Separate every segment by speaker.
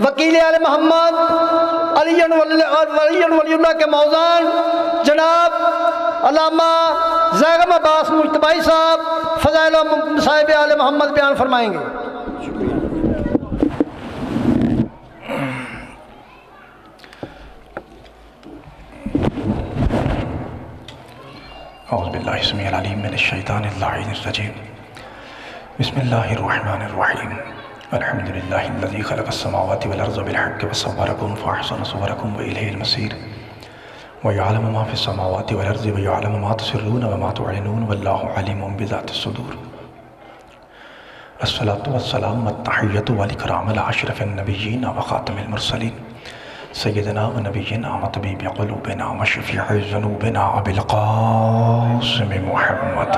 Speaker 1: वकील आले मोहम्मद वलीउल्लाह के मौज़ान जनाब अल्लामा ज़ैगम अब्बास मुज्तबाई साहब फ़ज़ाइल साहिब आले मोहम्मद बयान फरमाएंगे।
Speaker 2: औज़ु बिल्लाहि समीउल अलीम मिनश शैतानिर रजीम। बिस्मिल्लाहिर्रहमानिर्रहीम। अल्हम्दुलिल्लाहिल्लज़ी ख़लक़स समावाति वल अर्ज़ बिल हक़्क़ि वसव्वरकुम फ़अहसना सुवरकुम व इलैहिल मसीर व यअलमु मा फ़िस समावाति वल अर्ज़ि व यअलमु मा तुसिर्रून व मा तुअलिनून वल्लाहु अलीमुम बिज़ातिस सुदूर। अस्सलातु वस्सलामु वत्तहिय्यतु वल इकरामु अला अशरफिन नबिय्यीन व ख़ातमिल मुरसलीन सय्यिदिना व नबिय्यिना व तबीबि क़ुलूबिना व शफ़ीइ ज़ुनूबिना अबिल क़ासिम मुहम्मद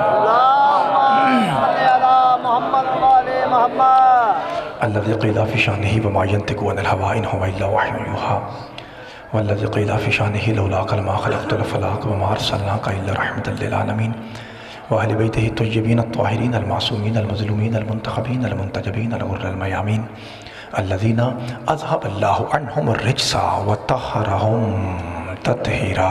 Speaker 2: अल्लज़ी क़ीला फ़ी शानिही व मा यंतिक़ु अनिल हवा इन हुवा इल्ला वह्युन युहा वल्लज़ी क़ीला फ़ी शानिही लौलाका मा ख़लक़तुल फ़लाक व मा अर्सलनाका इल्ला रहमतल लिल आलमीन व अहलि बैतिही त्वय्यबीन अत्ताहिरीन अलमासूमीन अलमज़लूमीन अलमुंतख़बीन अलमुंतजबीन अलग़ुर्रल मयामीन अल्लज़ीना अज़हबल्लाहु अन्हुम अर्रिज्सा व तह्हरहुम तत्हीरा।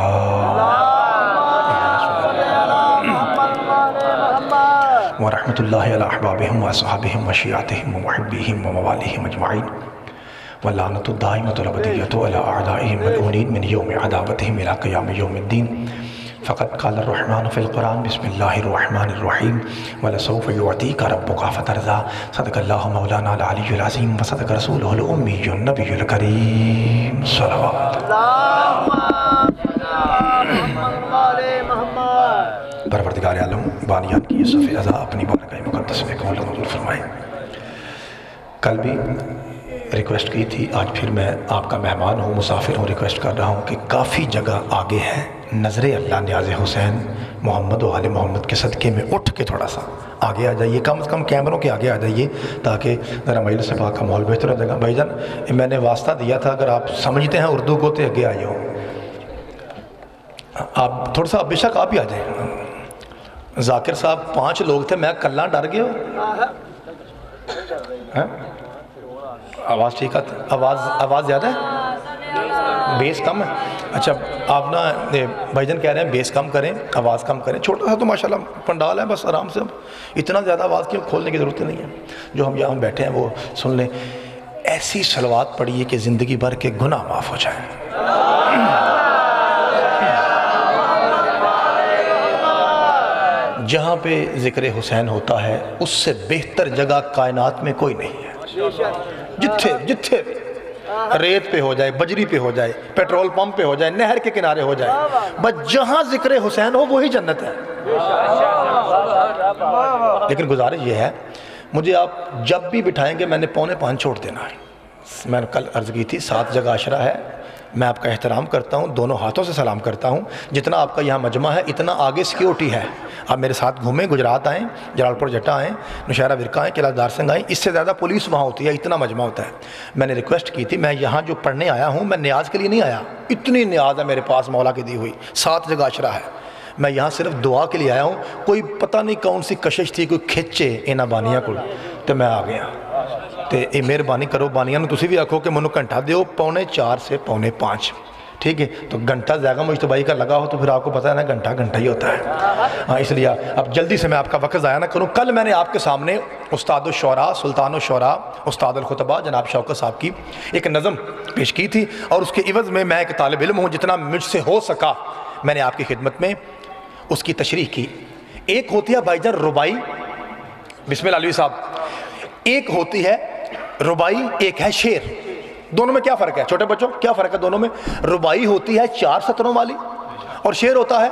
Speaker 2: व रहमतुल्लाहि अला अहबाबिहिम व अस्हाबिहिम व शियातिहिम व मुहिब्बिहिम व मवालिहिम अजमईन व लानतु दाइमतु अबदिय्यतु अला अअदाइहिम मलऊनीन मिन यौमि अदावतिहिम इला क़ियामि यौमिद्दीन। फ़क़द क़ाल अर्रहमानु फ़िल क़ुरआन बिस्मिल्लाहिर्रहमानिर्रहीम व लसौफ़ युअतीका रब्बुका फ़तरज़ा। सदक़ल्लाहु मौलाना अल अलियुल अज़ीम व सदक़ रसूलुहुल उम्मियुन नबियुल करीम। सल्लल्लाहु परवरदिगार आलम बानियान की सफ़े अज़ा अपनी बारगाह मुक़द्दस में कबूल मंजूर फरमाए। कल भी रिक्वेस्ट की थी, आज फिर मैं आपका मेहमान हूँ, मुसाफिर हूँ, रिक्वेस्ट कर रहा हूँ कि काफ़ी जगह आगे है नज़र अल्लाह न्याज़ हुसैन मोहम्मद व आले मोहम्मद के सदक़े में उठ के थोड़ा सा आगे आ जाइए, कम से कम कैमरों के आगे आ जाइए ताकि ज़रा मजलिस पाक का माहौल बेहतर हो जाएगा। भाईजान मैंने वास्ता दिया था, अगर आप समझते हैं उर्दू को तो आगे आइए हो, आप थोड़ा सा बेशक आप ही आ जाए। जाकिर साहब 5 लोग थे, मैं कल्ला डर गया। आवाज़ ठीक है? आवाज़ ज़्यादा है, बेस कम है? अच्छा आप ना भाईजान कह रहे हैं बेस कम करें, आवाज़ कम करें। छोटा सा तो माशाल्लाह पंडाल है, बस आराम से, इतना ज़्यादा आवाज़ क्यों खोलने की ज़रूरत नहीं है। जो हम यहाँ बैठे हैं वो सुन लें। ऐसी सलवात पढ़िए कि ज़िंदगी भर के गुनाह माफ़ हो जाए। जहाँ पे ज़िक्र हुसैन होता है उससे बेहतर जगह कायनात में कोई नहीं है। जिथे जिथे रेत पे हो जाए, बजरी पे हो जाए, पेट्रोल पंप पे हो जाए, नहर के किनारे हो जाए, बस जहाँ ज़िक्र हुसैन हो वही जन्नत है। लेकिन गुजारिश ये है, मुझे आप जब भी बिठाएंगे मैंने 4:45 छोड़ देना है। मैंने कल अर्ज़ की थी 7 जगह आशरा है, मैं आपका एहतराम करता हूँ, दोनों हाथों से सलाम करता हूँ। जितना आपका यहाँ मजमा है इतना आगे सिक्योरिटी है। आप मेरे साथ घूमें, गुजरात आएँ, जलालपुर जटा आएँ, नौशहरा विरका आएँ, किला दारसिंह आएँ, इससे ज़्यादा पुलिस वहाँ होती है, इतना मजमा होता है। मैंने रिक्वेस्ट की थी, मैं यहाँ जो पढ़ने आया हूँ मैं न्याज के लिए नहीं आया, इतनी न्याज है मेरे पास मौला की दी हुई, 7 जगह आशरा है। मैं यहाँ सिर्फ दुआ के लिए आया हूँ। कोई पता नहीं कौन सी कशिश थी, कोई खिंचे इन्होंने बानिया को, तो मैं आ गया। तो ये मेहरबानी करो बानिया ने, तुसी भी आखो कि मैनू घंटा दो 4:45 से 4:45, ठीक है? तो घंटा ज़्यादा मुश्तबाई का लगा हो तो फिर आपको पता है ना, घंटा ही होता है। हाँ, इसलिए अब जल्दी से मैं आपका वक्त ज़ाया ना करूँ। कल मैंने आपके सामने उस्ताद शुरा, सुल्तान शुरा, उस्ताद खुतबा जनाब शौकत साहब की एक नज़म पेश की थी और उसके इवज़ में मैं एक तालिब इल्म हूँ, जितना मुझसे हो सका मैंने आपकी खिदमत में उसकी तशरीह की। एक होती है भाईजान रुबाई, बिस्मिल्लाह अलवी साहब, एक होती है रुबाई, एक है शेर। दोनों में क्या फ़र्क है छोटे बच्चों, क्या फ़र्क है दोनों में? रुबाई होती है 4 सतरों वाली और शेर होता है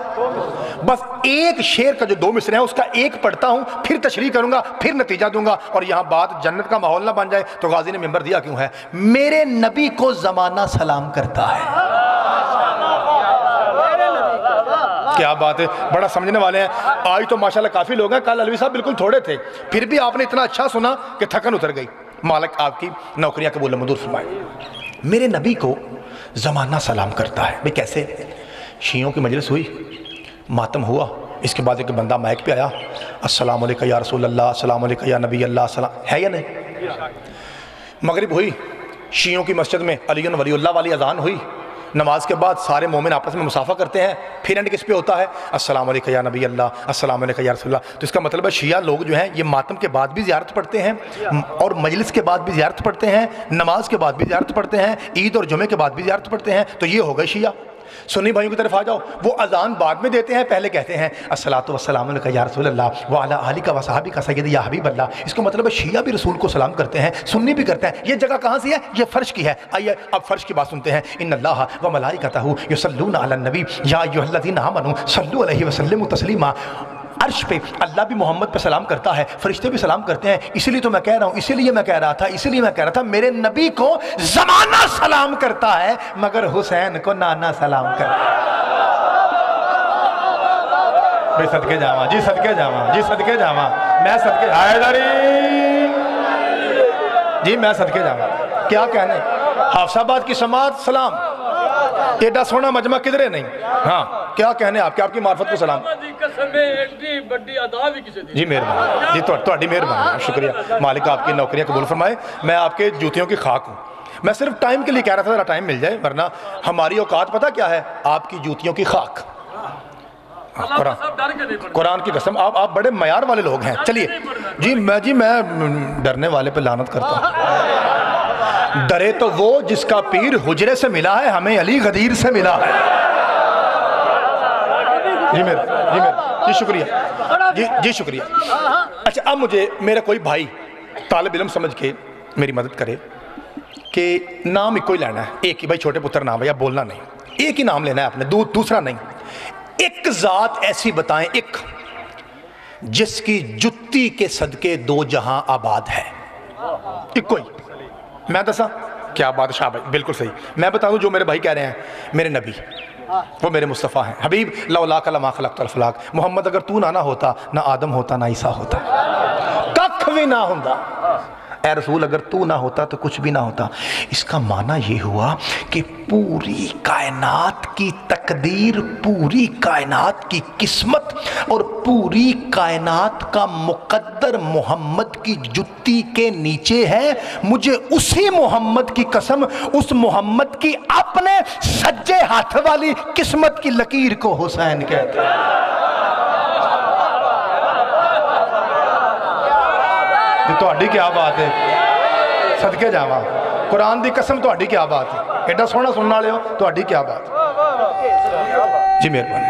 Speaker 2: बस एक। शेर का जो 2 मिसरे हैं उसका एक पढ़ता हूँ, फिर तशरीह करूँगा, फिर नतीजा दूंगा। और यहाँ बात जन्नत का माहौल ना बन जाए तो गाजी ने मिंबर दिया क्यों है। मेरे नबी को ज़माना सलाम करता है। क्या बात है, बड़ा समझने वाले हैं। आज तो माशाल्लाह काफ़ी लोग हैं, कल अलवी साहब बिल्कुल थोड़े थे, फिर भी आपने इतना अच्छा सुना कि थकन उतर गई। मालिक आपकी नौकरियां कबूल मंजूर फरमाए। मेरे नबी को ज़माना सलाम करता है। भाई कैसे? शियों की मजलिस हुई, मातम हुआ, इसके बाद एक बंदा माइक पे आया, अस्सलाम वालेकुम या रसूल अल्लाह, अस्सलाम वालेकुम या नबी अल्लाह, सलाम है या नहीं? मगरिब हुई, शियों की मस्जिद में अलीन वलीउल्लाह वाली अजान हुई, नमाज के बाद सारे मोमिन आपस में मुसाफा करते हैं, फिर एंड किस पे होता है? अस्सलाम अलैका या नबी अल्लाह, अस्सलाम अलैका या रसूलल्लाह। तो इसका मतलब है शिया लोग जो हैं ये मातम के बाद भी ज़ियारत पढ़ते हैं और मजलिस के बाद भी ज़ियारत पढ़ते हैं, नमाज के बाद भी ज़ियारत पढ़ते हैं, ईद और जुमे के बाद भी ज़ियारत पढ़ते हैं। तो ये हो गए शिया। सुन्नी भाइयों की तरफ आ जाओ, वो अजान बाद में देते हैं, पहले कहते हैं अस्सलातु वस्सलामु अलैका या रसूलल्लाह व अला आलिका व सहाबिका सय्यदी या हबीब अल्लाह। इसका मतलब है शिया भी रसूल को सलाम करते हैं, सुन्नी भी करते हैं। ये जगह कहाँ से है? ये फर्श की है। आइए अब फर्श की बात सुनते हैं। इन्नल्लाह व मलाइकतहु युसल्लूना अलन नबी या अय्युहल्लज़ीना आमनू सल्लु अलैहि व सल्लिमू तस्लीमा। अर्श पे अल्लाह भी मोहम्मद पे सलाम करता है, फरिश्ते भी सलाम करते हैं। इसीलिए तो मैं कह रहा हूँ, इसीलिए मैं कह रहा था मेरे नबी को ज़माना सलाम करता है मगर हुसैन को नाना सलाम करता है। भाई सदके जावा जी, सदके जावा जी, सदके जावा, मैं सदके हैदरी जी, मैं सदके जावा। क्या कहने, हाफसाबाद की समात सलाम, एडा सोना मजमा किधरे नहीं। हाँ क्या कहने आपके, आपकी मार्फत को सलाम जी, मेहरबानी जी, थोड़ी मेहरबानी, शुक्रिया। मालिक आपकी नौकरियां कबूल फरमाए। मैं आपके जूतियों की खाक हूँ। मैं सिर्फ टाइम के लिए कह रहा था, जरा टाइम मिल जाए, वरना हमारी औकात पता क्या है? आपकी जूतियों की खाक। कुरान की कसम, आप बड़े मयार वाले लोग हैं। चलिए जी, मैं डरने वाले पे लानत करता हूँ। डरे तो वो जिसका पीर हुजरे से मिला है, हमें अली गदीर से मिला है। जी शुक्रिया जी शुक्रिया। अच्छा अब मुझे मेरा कोई भाई तालिब इल्म समझ के मेरी मदद करे कि नाम एक ही लेना है, एक ही, भाई छोटे पुत्र नाम है या बोलना नहीं, एक ही नाम लेना है आपने, दूसरा नहीं। एक जात ऐसी बताएं, एक जिसकी जुत्ती के सदके दो जहां आबाद है। एक कोई मैं दसा, क्या बादशाह भाई, बिल्कुल सही। मैं बता दूं जो मेरे भाई कह रहे हैं, मेरे नबी वो मेरे मुस्तफ़ा हैं। हबीब लौला कलमा खलक़तुल अफ़लाक, मोहम्मद अगर तू ना होता, ना आदम होता, ना ईसा होता, कख भी ना होता। ऐ रसूल अगर तू ना होता तो कुछ भी ना होता। इसका माना ये हुआ कि पूरी कायनात की तकदीर, पूरी कायनात की किस्मत और पूरी कायनात का मुकद्दर मोहम्मद की जुत्ती के नीचे है। मुझे उसी मोहम्मद की कसम, उस मोहम्मद की अपने सज्जे हाथ वाली किस्मत की लकीर को हुसैन कहते हैं। ਤੁਹਾਡੀ क्या बात है, सदके जावा, कुरान की कसम ਤੁਹਾਡੀ क्या बात है, एडा सोहना सुनने वाले हो, ਤੁਹਾਡੀ क्या बात जी, मेहरबानी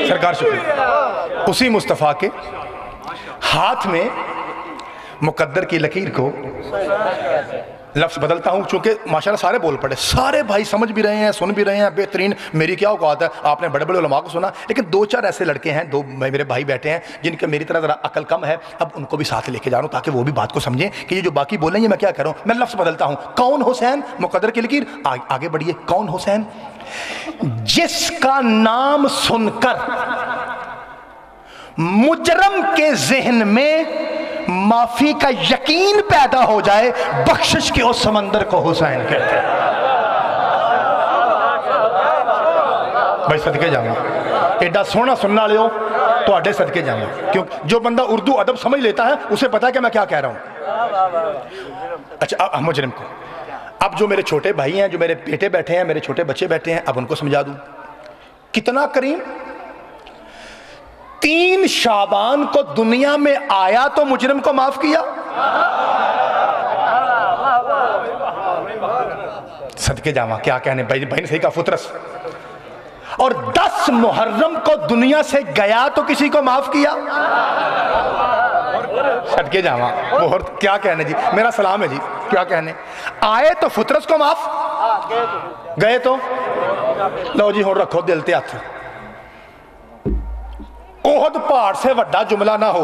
Speaker 2: सरकार, शुक्रिया। उसी मुस्तफ़ा के हाथ में मुकद्दर की लकीर को, लफ्ज़ बदलता हूँ चूँकि माशाल्लाह सारे बोल पड़े, सारे भाई समझ भी रहे हैं, सुन भी रहे हैं, बेहतरीन। मेरी क्या औकात है, आपने बड़े बड़े उलमा को सुना, लेकिन दो चार ऐसे लड़के हैं, दो मेरे भाई बैठे हैं जिनके मेरी तरह ज़रा अकल कम है। अब उनको भी साथ लेके जा रहा हूँ ताकि वो भी बात को समझें कि ये जो बाकी बोलेंगे मैं क्या कर रहा हूँ। मैं लफ्ज़ बदलता हूँ। कौन हुसैन, मुकद्दर की लकीर, आगे बढ़िए। कौन हुसैन? जिसका नाम सुनकर मुजरम के जहन में माफी का यकीन पैदा हो जाए, बख्शिश के उस समंदर को हुसैन कहते हैं। भाई सदके जावा, एडा सोहना सुनने वाले हो, तो सदके जावा। क्यों? जो बंदा उर्दू अदब समझ लेता है उसे पता है कि मैं क्या कह रहा हूं। अच्छा अब मुजरिम को, अब जो मेरे छोटे भाई हैं, जो मेरे बेटे बैठे हैं, मेरे छोटे बच्चे बैठे हैं, अब उनको समझा दूं। कितना करीम, 3 शाबान को दुनिया में आया तो मुजरिम को माफ किया। सदके जावा, क्या कहने भाई, भाई ने सही कहा, फुतरस। और 10 मुहर्रम को दुनिया से गया तो किसी को माफ किया। सदके जावा, बहुत क्या कहने जी, मेरा सलाम है जी, क्या कहने। आए तो फुतरस को माफ, गए तो लो जी, हुण रखो दिल ते हथ। ओहद पहाड़ से वड्डा जुमला ना हो,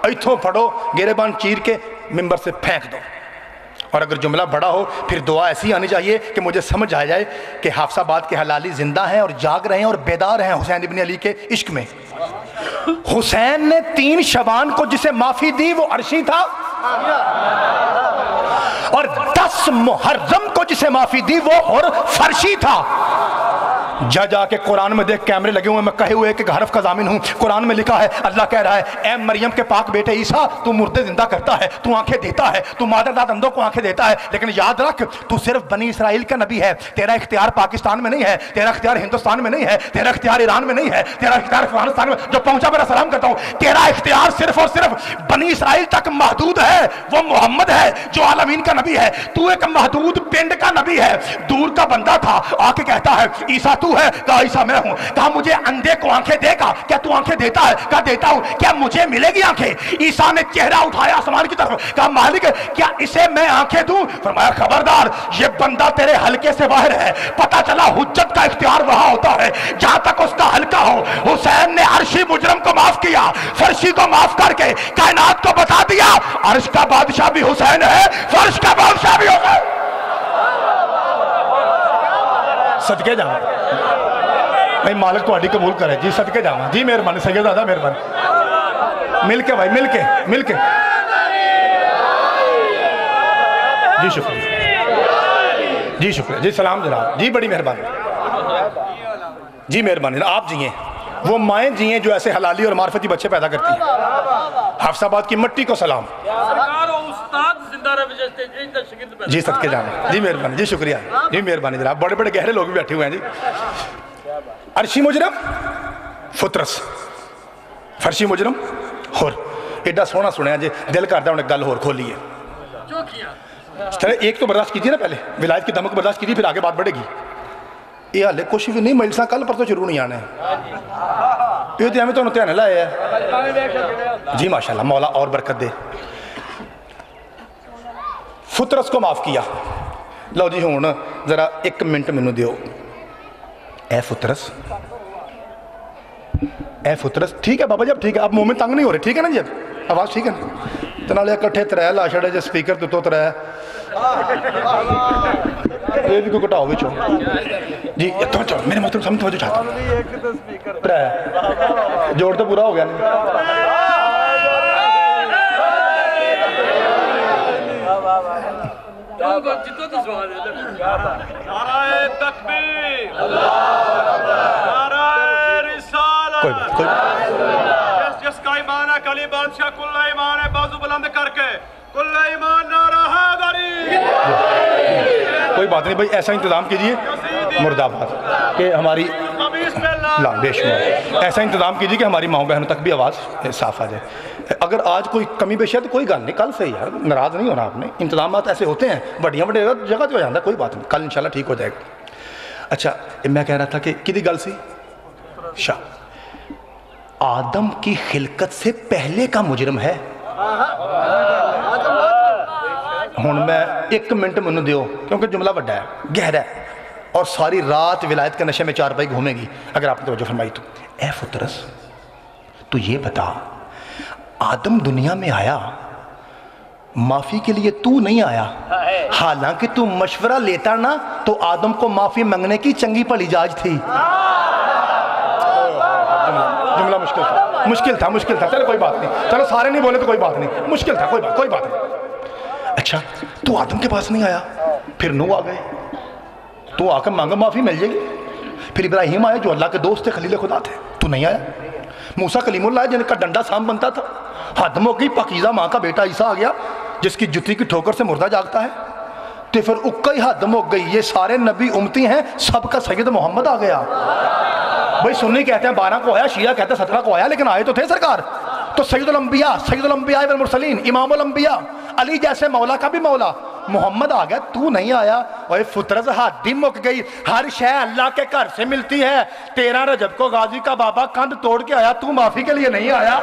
Speaker 2: इथों फड़ो, गिरेबान चीर के मिंबर से फेंक दो। और अगर जुमला बड़ा हो फिर दुआ ऐसी आनी चाहिए कि मुझे समझ आ जाए कि हाफसाबाद के हलाली जिंदा हैं और जाग रहे हैं और बेदार हैं हुसैन इब्न अली के इश्क में। हुसैन ने 3 शबान को जिसे माफी दी वो अर्शी था, और 10 मुहर्रम को जिसे माफी दी वो और फर्शी था। जा जाके कुरान में देख, कैमरे लगे हुए, मैं कहे हुए कि हरफ का जामिन हूँ। कुरान में लिखा है, अल्लाह कह रहा है, ए मरियम के पाक बेटे ईसा, तू मुर्दे जिंदा करता है, तू आंखें देता है, तू मादरदाद अंधों को आंखें देता है, लेकिन याद रख तू सिर्फ बनी इसराइल का नबी है। तेरा इख्तियार पाकिस्तान में नहीं है, तेरा इख्तियार हिंदुस्तान में नहीं है, तेरा इख्तियार ईरान में नहीं है, तेरा इख्तियार अफगानिस्तान में जो पहुंचा मेरा सलाम करता हूँ, तेरा इख्तियार सिर्फ और सिर्फ बनी इसराइल तक महदूद है। वो मोहम्मद है जो आलमीन का नबी है, तू एक महदूद पिंड का नबी है। दूर का बंदा था, आके कहता है ईसा तू है, कहा ईसा मैं हूं। कहा मुझे अंधे को आंखें देगा, क्या तू आंखें देता है? कहा देता हूं। क्या मुझे मिलेगी आंखें? ईसा ने चेहरा उठाया आसमान की तरफ, कहा मालिक क्या इसे मैं आंखें दूं? फरमाया खबरदार, ये बंदा तेरे हल्के से बाहर है। पता चला हुज्जत का इख्तियार वहां होता है जहां तक उसका हल्का हो। हुसैन ने अर्शी मुजरम को माफ किया, फर्शी को माफ करके कायनात को बता दिया अर्श का बादशाह भी हुसैन है, फर्श का बादशाह भी हुसैन। सदके जावा भाई, मालिक तुम्हारी कबूल करे जी, सदके जावा जी, मेहरबानी सैयद दादा, मेहरबानी। मिलके भाई, मिलके मिलके जी, शुक्रिया जी, शुक्रिया जी, सलाम जनाब जी, बड़ी मेहरबानी जी, मेहरबानी। आप जिए, वो माएँ जिए जो ऐसे हलाली और मार्फती बच्चे पैदा करती हैं। हफ्साबाद की मिट्टी को सलाम जी, सदके जाना जी, मेहरबानी जी, शुक्रिया जी, मेहरबानी जनाब। बड़े बड़े गहरे लोग भी बैठे हुए हैं जी। अर्शी मुजरम फुतरस, फर्शी मुजरम होर, एडा सोहना सुनिया जी, दिल करता हूँ गल होर खोलीए। चले एक तो बर्दाश्त कीजिए ना, पहले विलायत की दमक बर्दाश्त कीजिए, फिर आगे बात बढ़ेगी। ये हाले कुछ भी नहीं, मजलिसा कल परसों शुरू नहीं आने, ये तो एवं तुहानू ध्यान लाया जी, माशाल्लाह मौला और बरकत दे। फुतरस को माफ किया। लो जी हुण जरा एक मिनट मैनू दियो। ए फुतरस, ए फुतरस, ठीक है बाबा जी, अब ठीक है, आप मुंह में तंग नहीं हो रहे, ठीक है ना जी, आवाज़ ठीक है ना? तो नाले इकट्ठे त्रै ला छड़े जे स्पीकर तो त्रै, ये भी कोई घटाओ बिचो जी। तो मेरे मतलब समझ तवज्जो चाहता हूँ, त्रै जोड़ तो पूरा हो गया नहीं।
Speaker 3: जिसका ईमान है कली बादशाह, कुल्ला ईमान है बाजू बुलंद करके, कुल्ला ईमान नारा हैदरी।
Speaker 2: कोई बात नहीं भाई, ऐसा इंतजाम कीजिए मुर्दाबाद कि हमारी ला बेशुमार, ऐसा इंतजाम कीजिए कि हमारी माओ बहनों तक भी आवाज़ साफ आ जाए। अगर आज कोई कमी पेश है तो कोई गल नहीं, कल से यार नाराज़ नहीं होना आपने, इंतजाम ऐसे होते हैं, बड़िया बड़े जगह तो हो जाता, कोई बात नहीं, कल इंशाल्लाह ठीक हो जाएगा। अच्छा, मैं कह रहा था कि किदी गल सी, शाह आदम की खिलकत से पहले का मुजरम है। हुण मैं एक मिनट मैनू दियो, क्योंकि जुमला वड्डा है, गहरा है, और सारी रात विलायत के नशे में चारपाई घूमेगी अगर आपने तवज्जो फरमाई तो। ए फुतरस, तू ये बता, आदम दुनिया में आया, माफ़ी के लिए तू नहीं आया, हालांकि तू मशवरा लेता ना तो आदम को माफ़ी मांगने की चंगी भली जाज थी। जुमला मुश्किल था, मुश्किल था, मुश्किल था, चलो कोई बात नहीं, चलो सारे नहीं बोले तो कोई बात नहीं, मुश्किल था, कोई बात नहीं। अच्छा, तू आदम के पास नहीं आया, फिर नूह आ गए, तू आकर मांगा माफ़ी मिल जाएगी। फिर इब्राहिम आए जो अल्लाह के दोस्त थे, खलील खुदा थे, तू नहीं आया। मूसा कलीमुल्लाह जिनका डंडा सांप बनता था, हद हो गई, पाकीज़ा माँ का बेटा ईसा आ गया जिसकी जुत्ती की ठोकर से मुर्दा जागता है, तो फिर उक्का ही हद हो गई, ये सारे नबी उम्मती हैं, सबका सैयद मोहम्मद आ गया। भाई सुन्नी कहते हैं 12 को आया, शिया कहते हैं 17 को आया, लेकिन आए तो थे सरकार। तो सैयदुल अंबिया वल मुरसलीन, इमामुल अंबिया, अली जैसे मौला का भी मौला मोहम्मद आ गया, तू नहीं आया। और फुतरत हादी मुक गई, हर शय अल्लाह के घर से मिलती है। 13 रजब को गाजी का बाबा कंध तोड़ के आया, तू माफी के लिए नहीं आया।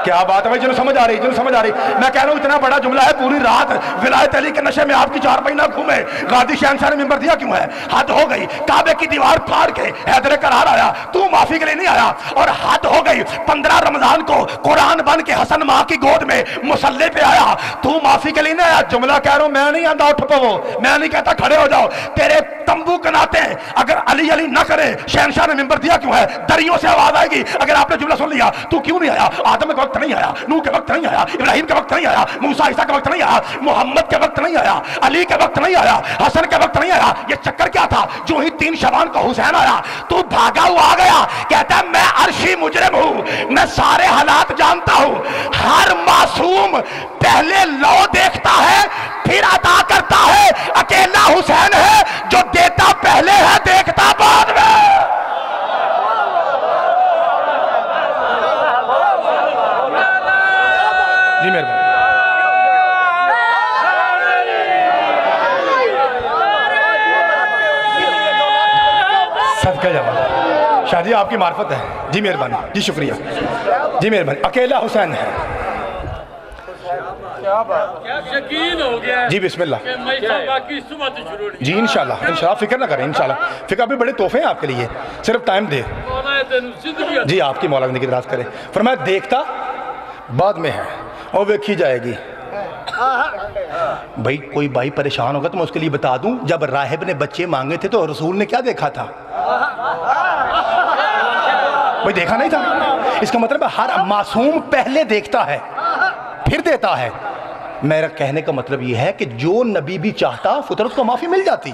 Speaker 2: क्या बात है भाई, जिन्हें समझ आ रही, जिन्हें समझ आ रही। मैं कह रहा हूँ इतना बड़ा जुमला है, पूरी रात विलायत अली के नशे में आपकी चारपाई ना घूमे, गादी शहनशाह ने मिंबर दिया क्यों है? हद हो गई, काबे की दीवार फाड़ के हैदर करार आया, तू माफी के लिए नहीं आया। और हद हो गई, 15 रमजान को कुरान बन के हसन माँ की गोद में मुसल्ले पे आया, तू माफी के लिए नहीं आया। जुमला कह रहा हूँ, मैं नहीं आंदा उठ पवो, मैं नहीं कहता खड़े हो जाओ, तेरे तंबू कनाते हैं, अगर अली अली ना करे, शहनशाह ने मिंबर दिया क्यों है, दरियों से आवाज आएगी। अगर आपने जुमला सुन लिया, तू क्यों नहीं आया? आदम वक्त नहीं आया, नूह के वक्त नहीं आया, इब्राहिम के वक्त नहीं आया, मूसा ईसा के वक्त नहीं आया, मोहम्मद के वक्त नहीं आया, अली के वक्त नहीं आया, हसन के वक्त नहीं आया। ये चक्कर क्या था? जो ही 3 शबान को हुसैन आया तो भागा हुआ आ गया, कहता है मैं अर्शी मुजरिम हूं, मैं सारे हालात जानता हूं। हर मासूम पहले लौ देखता है फिर अदा करता है, अकेला हुसैन है जो देता पहले है देखता बाद में। जी मेहरबानी। सदका जमा शाह जी आपकी मार्फत है। जी मेहरबानी, जी शुक्रिया, जी मेहरबानी। अकेला हुसैन है।
Speaker 4: यकीन हो गया
Speaker 2: जी बिस्मिल्लाह जी इंशाल्लाह इंशाल्लाह, फिक्र ना करें, इंशाल्लाह फिक्र। अभी बड़े तोहफे हैं आपके लिए, सिर्फ टाइम दे। जी आपकी मौला जिंदगी दराज करे। फरमाया देखता बाद में है और देखी जाएगी। भाई कोई भाई परेशान होगा तो मैं उसके लिए बता दूं, जब राहिब ने बच्चे मांगे थे तो रसूल ने क्या देखा था? भाई देखा नहीं था। इसका मतलब हर मासूम पहले देखता है फिर देता है। मेरा कहने का मतलब यह है कि जो नबी भी चाहता फितरत को माफी मिल जाती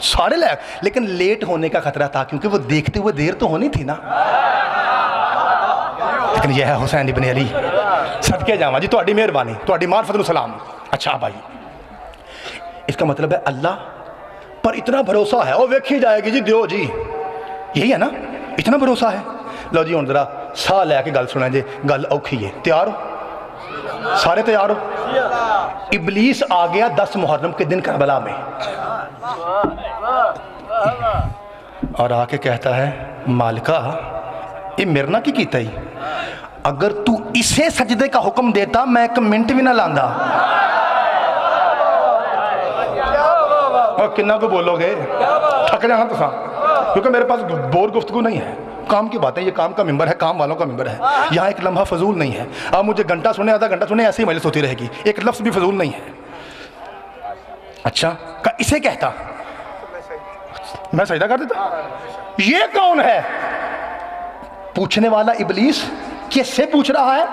Speaker 2: सारे लायक, लेकिन लेट होने का खतरा था क्योंकि वो देखते हुए देर तो होनी थी ना। लेकिन यह है हुसैन इब्न अली। सदके जावा जी, ਤੁਹਾਡੀ मेहरबानी, ਤੁਹਾਡੀ मार्फत ਨੂੰ सलाम। अच्छा भाई, इसका मतलब है अल्लाह पर इतना भरोसा है और वेखी जाएगी जी, दियो जी, यही है ना, इतना भरोसा है। लो जी हुण जरा साह लैके गल सुना जी, गल औखी है। तैयार हो? सारे तैयार हो? इबलीस आ गया 10 मुहर्रम के दिन करबला में और आके कहता है मालिका ये मेरे ना की कीता ही, अगर तू इसे सजदे का हुक्म देता मैं 1 मिनट भी ना लांदा। और किन्ना को बोलोगे, थक जाना तो सा, क्योंकि मेरे पास बोर गुफ्तगू नहीं है। काम की बात है, ये काम का मिंबर है, काम वालों का मिंबर है। यहाँ एक लम्हा फजूल नहीं है। आप मुझे घंटा सुने, आधा घंटा सुने, ऐसे ही मजलिस होती रहेगी, एक लफ्ज भी फजूल नहीं है। अच्छा इसे कहता मैं सजदा कर देता। ये कौन है? पूछने वाला इबलीस किससे पूछ रहा है?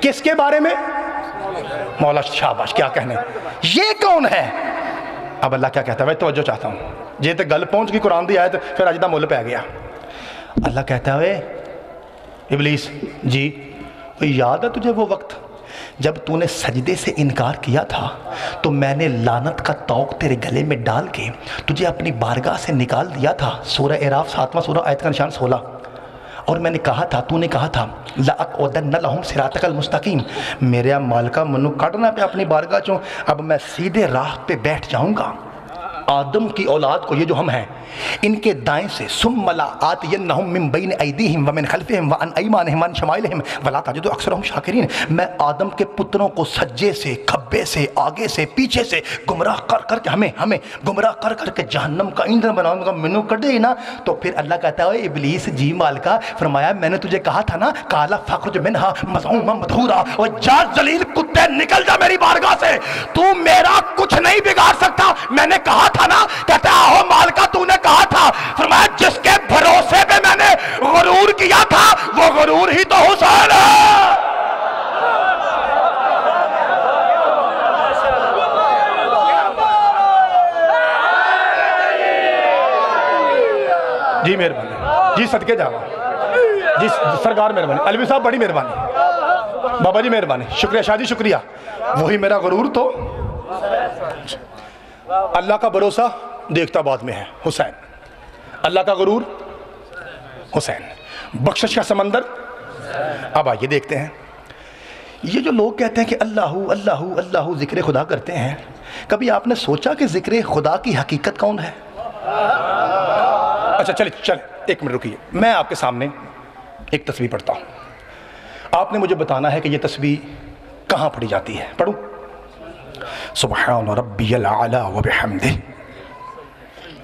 Speaker 2: किसके बारे में? मौला शाबाश, क्या कहने। ये कौन है? अब अल्लाह क्या कहता है? मैं तवज्जो चाहता हूँ, जे तो गल पहुँच गई कुरान दी आयत, फिर अज दा मुल पै गया। अल्लाह कहता है इबलीस जी, याद है तुझे वो वक्त जब तूने सजदे से इनकार किया था तो मैंने लानत का तौक तेरे गले में डाल के तुझे अपनी बारगाह से निकाल दिया था। सूरह एराफ 7वां सूरह आयत का निशान 16। और मैंने कहा था, तूने कहा था लअक़उदन्न लहुम सिरातकल मुस्तकीम, मेरे मालिका मनु काटना पे अपनी बारगाह चों, अब मैं सीधे राह पे बैठ जाऊंगा। आदम की औलाद को, ये जो हम हैं, इनके दाएं से सुम्मला आतियन्नहुम मिन बैन ऐदीहिम व मिन खल्फिहिम व अन अयमानिहिम व अन शमाइलिहिम वला तजिदु अक्सरहुम शाकिरीन। मैं आदम के पुत्रों को सज्जे से, खब्बे से, आगे से, पीछे से गुमराह कर करके हमें गुमराह कर करके जहन्नम का ईंधन बनाऊंगा। मैनू कटे ही ना। तो फिर अल्लाह कहता है इबलीस जी मालिका, फरमाया मैंने तुझे कहा था ना, काला फख्रुज मिनहा मज़ऊमा मदहूरा, और जा जलील कुत्ते निकल जा मेरी बारगाह से, तू मेरा कुछ नहीं बिगाड़ सकता। मैंने कहा था ना। कहता हो मालिका तूने कहा था, फरमाया जिसके भरोसे पे मैंने गुरूर किया था वो गुरूर ही तो हुसैन है। जी मेहरबानी, जी सदके जावा, जी सरकार मेहरबानी, अलवी साहब बड़ी मेहरबानी, बाबा जी मेहरबानी, शुक्रिया शाह जी शुक्रिया। वही मेरा गुरूर तो अल्लाह का भरोसा देखता बाद में है हुसैन, अल्लाह का गुरूर हुसैन, बख्शिश का समंदर। अब आइए देखते हैं, ये जो लोग कहते हैं कि अल्लाहू अल्लाहू अल्लाहू जिक्र खुदा करते हैं, कभी आपने सोचा कि जिक्र खुदा की हकीकत कौन है? अच्छा चल एक मिनट रुकिए, मैं आपके सामने एक तस्वीर पढ़ता हूँ, आपने मुझे बताना है कि ये तस्वीर कहाँ पढ़ी जाती है। पढ़ूँ? सुब्हान रब्बियल आला व बिहम्दिही।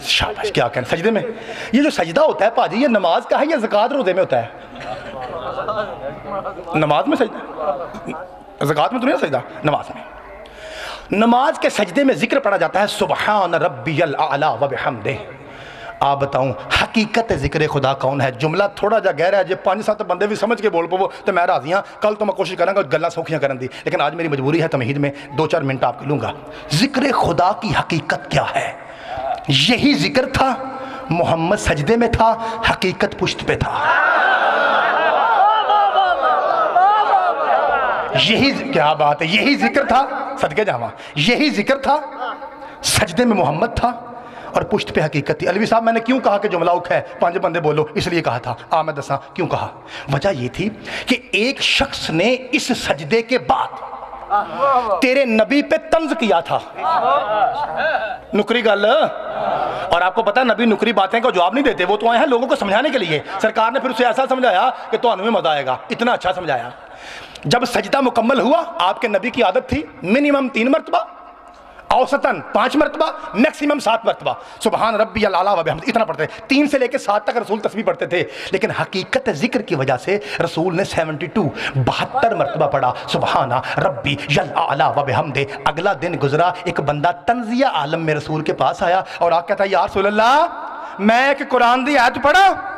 Speaker 2: शाबाश, क्या कहना। सजदे में, ये जो सजदा होता है पाजी, ये नमाज का है या ज़कात रोज़े में होता है? नमाज में सजदा, ज़कात में तो नहीं सजदा, नमाज में। नमाज के सजदे में जिक्र पढ़ा जाता है सुब्हान रब्बियल आला व बिहम्दिही। आप बताऊं हकीकत जिक्र खुदा कौन है? जुमला थोड़ा जा गहरा है, जो 5-7 बंदे भी समझ के बोल पवो तो मैं राजी हाँ। कल तो मैं कोशिश करूँगा गल्लां सौखियां करने दी, लेकिन आज मेरी मजबूरी है तमहीद में 2-4 मिनट आपको लूँगा। जिक्र खुदा की हकीकत क्या है? यही जिक्र था, मोहम्मद सजदे में था, हकीकत पुश्त पे था। यही क्या बात है, यही जिक्र था, सदके जावा, यही जिक्र था, सजदे में मोहम्मद था और पुश्त पे हकीकत थी। अलवी साहब मैंने क्यों कहा कि जुमला उख है, 5 बंदे बोलो, इसलिए कहा था। मैं दसा क्यों कहा। वजह यह थी कि एक शख्स ने इस सजदे के बाद तेरे नबी पे तंज किया था। नुकरी गल, और आपको पता है नबी नुकरी बातें को जवाब नहीं देते, वो तो आए हैं लोगों को समझाने के लिए। सरकार ने फिर उसे ऐसा समझाया कि तो में मजा आएगा, इतना अच्छा समझाया। जब सजदा मुकम्मल हुआ, आपके नबी की आदत थी मिनिमम 3 मरतबा, औसतन 5 मरतबा, मैक्सिमम 7 मरतबा सुबहान रब्बी अल आला व बिहम्दिही, इतना पढ़ते। 3 से लेकर 7 तक रसूल तस्बीह पढ़ते थे, लेकिन हकीकत जिक्र की वजह से रसूल ने 72 मरतबा पढ़ा सुबहाना रब्बी अल आला व बिहम्दिही। अगला दिन गुजरा, एक बंदा तंजिया आलम में रसूल के पास आया और आके कहता या रसूल अल्लाह मैं एक कुरान दी आयत पढ़ा।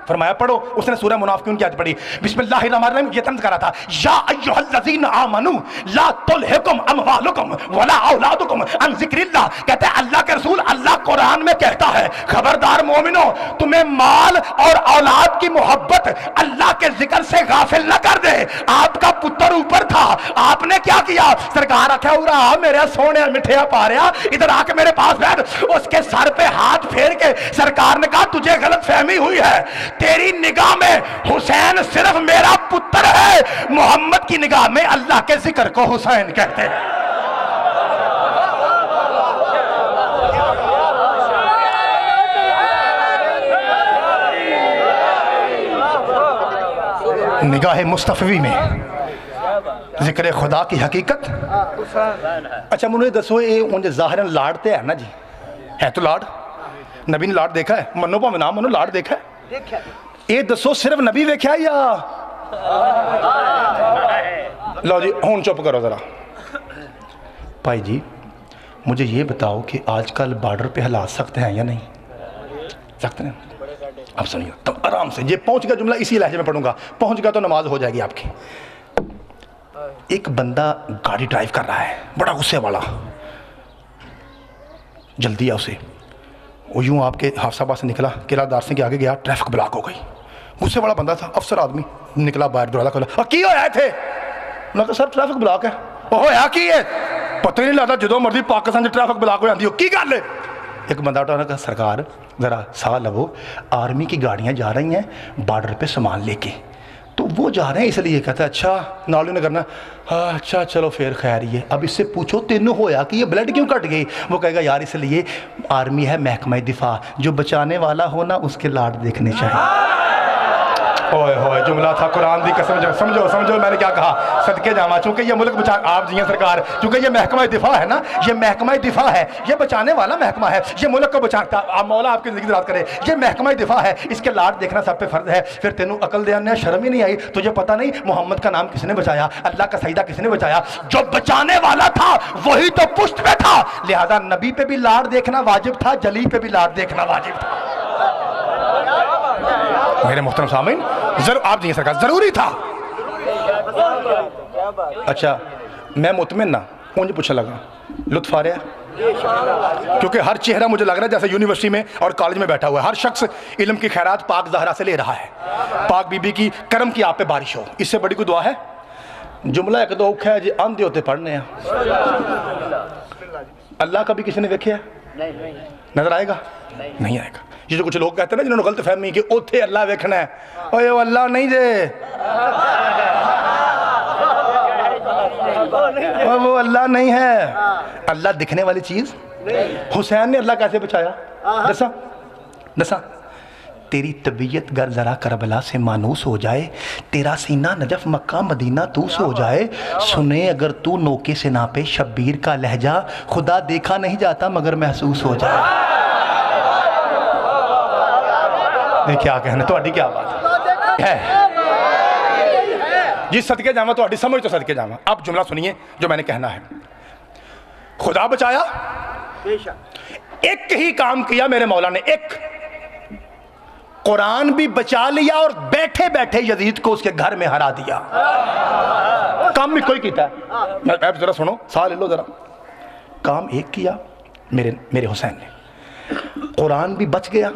Speaker 2: फरमाया पढ़ो। उसने सूरह मुनाफिकून की आयत पढ़ी, बिस्मिल्लाहिर्रहमानिर्रहीम, ये तंज करा था, या अय्युहल्लज़ीना आमनू ला तुल्हिकुम अमवालुकुम वला औलादुकुम अन ज़िक्रिल्लाह। कहते हैं अल्लाह के रसूल, अल्लाह कुरान में कहता है खबरदार मोमिनो, तुम्हें माल और औलाद की मोहब्बत अल्लाह के जिक्र से गाफिल न कर दे। आपका पुत्र ऊपर था, आपने क्या किया? सरकार आख्या उरा मेरे सोने मिठिया पा रहा, इधर आके मेरे पास बैठ। उसके सर पे हाथ फेर के सरकार ने कहा तुझे गलत फहमी हुई है, तेरी निगाह में हुसैन सिर्फ मेरा पुत्र है, मोहम्मद की निगाह में अल्लाह के जिक्र को हुसैन कहते हैं। निगाह मुस्तफवी में जिक्र खुदा की हकीकत। अच्छा मुझे दसो, ये मुझे जाहिरन लाड ते है ना जी, है तो लाड, नबी ने लाड देखा है, मनो भावे ना मनो लाड देखा है। ये दसो सिर्फ नबी वेख्या या? लो जी हुन चुप करो जरा। भाई जी मुझे ये बताओ कि आजकल बॉर्डर पे हालात सख्त हैं या नहीं? सख्त हैं। अब सुनिए तब आराम से, ये पहुंच गया जुमला इसी लहजे में पढ़ूंगा, पहुंच गया तो नमाज हो जाएगी आपकी। एक बंदा गाड़ी ड्राइव कर रहा है, बड़ा गुस्से वाला, जल्दी है उसे, वो यूं आपके हाफसाबाद से निकला, किला दारसिंह के आगे गया, ट्रैफिक ब्लॉक हो गई। गुस्से वाला बंदा था, अफसर आदमी, निकला बाहर दरवाजा खोला, की होया थे? मैं कहा सर ट्रैफिक ब्लॉक है। होया की है? पता ही नहीं लगता, जो मर्जी पाकिस्तान से ट्रैफिक ब्लॉक हो जाती हो, की गल है? एक बंदा उठा कहा सरकार ज़रा साह लवो, आर्मी की गाड़ियाँ जा रही हैं बॉर्डर पे सामान लेके, तो वो जा रहे हैं इसलिए। कहता है अच्छा नालू ने करना, हाँ अच्छा चलो फिर खैर ही है। अब इससे पूछो तेनों होया कि ये ब्लड क्यों कट गई? वो कहेगा यार इसलिए आर्मी है महकमा दिफा, जो बचाने वाला हो ना उसके लाड देखने चाहिए। ओए होए जुमला था कुरान दी कसम, समझो समझो मैंने क्या कहा, सदके जावा। चूंकि ये मुल्क बचा, आप जी हैं सरकार, चूंकि ये महकमा दिफा है ना, ये महकमा दिफा है, ये बचाने वाला महकमा है, ये मुल्क को बचाता, आप मौला आपकी जिंदगी दराज करे, ये महकमा दिफा है, इसके लाड देखना सब पे फर्ज है। फिर तेनों अकल देने शर्म ही नहीं आई? तुझे पता नहीं मोहम्मद का नाम किसने बचाया, अल्लाह का सईदा किसने बचाया? जो बचाने वाला था वही तो पुश्त पे था, लिहाजा नबी पे भी लाड देखना वाजिब था, जली पे भी लाड देखना वाजिब था। मेरे मोहतरम सामीन जरूर आप जी सरकार जरूरी था। अच्छा मैं मुतमिन ना मुझे पूछने लगा, लुत्फ आ रहा है? क्योंकि हर चेहरा मुझे लग रहा है जैसे यूनिवर्सिटी में और कॉलेज में बैठा हुआ है, हर शख्स इल्म की खैरात पाक ज़हरा से ले रहा है, पाक बीबी की करम की आप पे बारिश हो, इससे बड़ी कोई दुआ है? जुमला एक दो औखा है जी, आंधे होते पढ़ने हैं। अल्लाह का भी किसी ने देखे नजर आएगा? नहीं आएगा। ये जो कुछ लोग कहते हैं ना जिन्होंने गलत फहमी कि ओथे अल्लाह देखना है, ओए वो अल्लाह नहीं जे, वो अल्लाह नहीं है, अल्लाह दिखने वाली चीज। हुसैन ने अल्लाह कैसे बचाया? दसा दसा। तेरी तबीयत गर जरा करबला से मानूस हो जाए, तेरा सीना नजफ मक्का मदीना तूस हो जाए, सुने अगर तू नोके से नापे शब्बीर का लहजा, खुदा देखा नहीं जाता मगर महसूस हो जाए। क्या कहना, थोड़ी क्या बात है जी, सदके जावा, थोड़ी समझ तो सदके जावा। अब जुमला सुनिए जो मैंने कहना है। खुदा बचाया, एक ही काम किया मेरे मौला ने, एक कुरान भी बचा लिया और बैठे बैठे यजीद को उसके घर में हरा दिया। काम भी कोई किया, जरा सुनो, साह ले लो जरा। काम एक किया मेरे हुसैन ने, कुरान भी बच गया।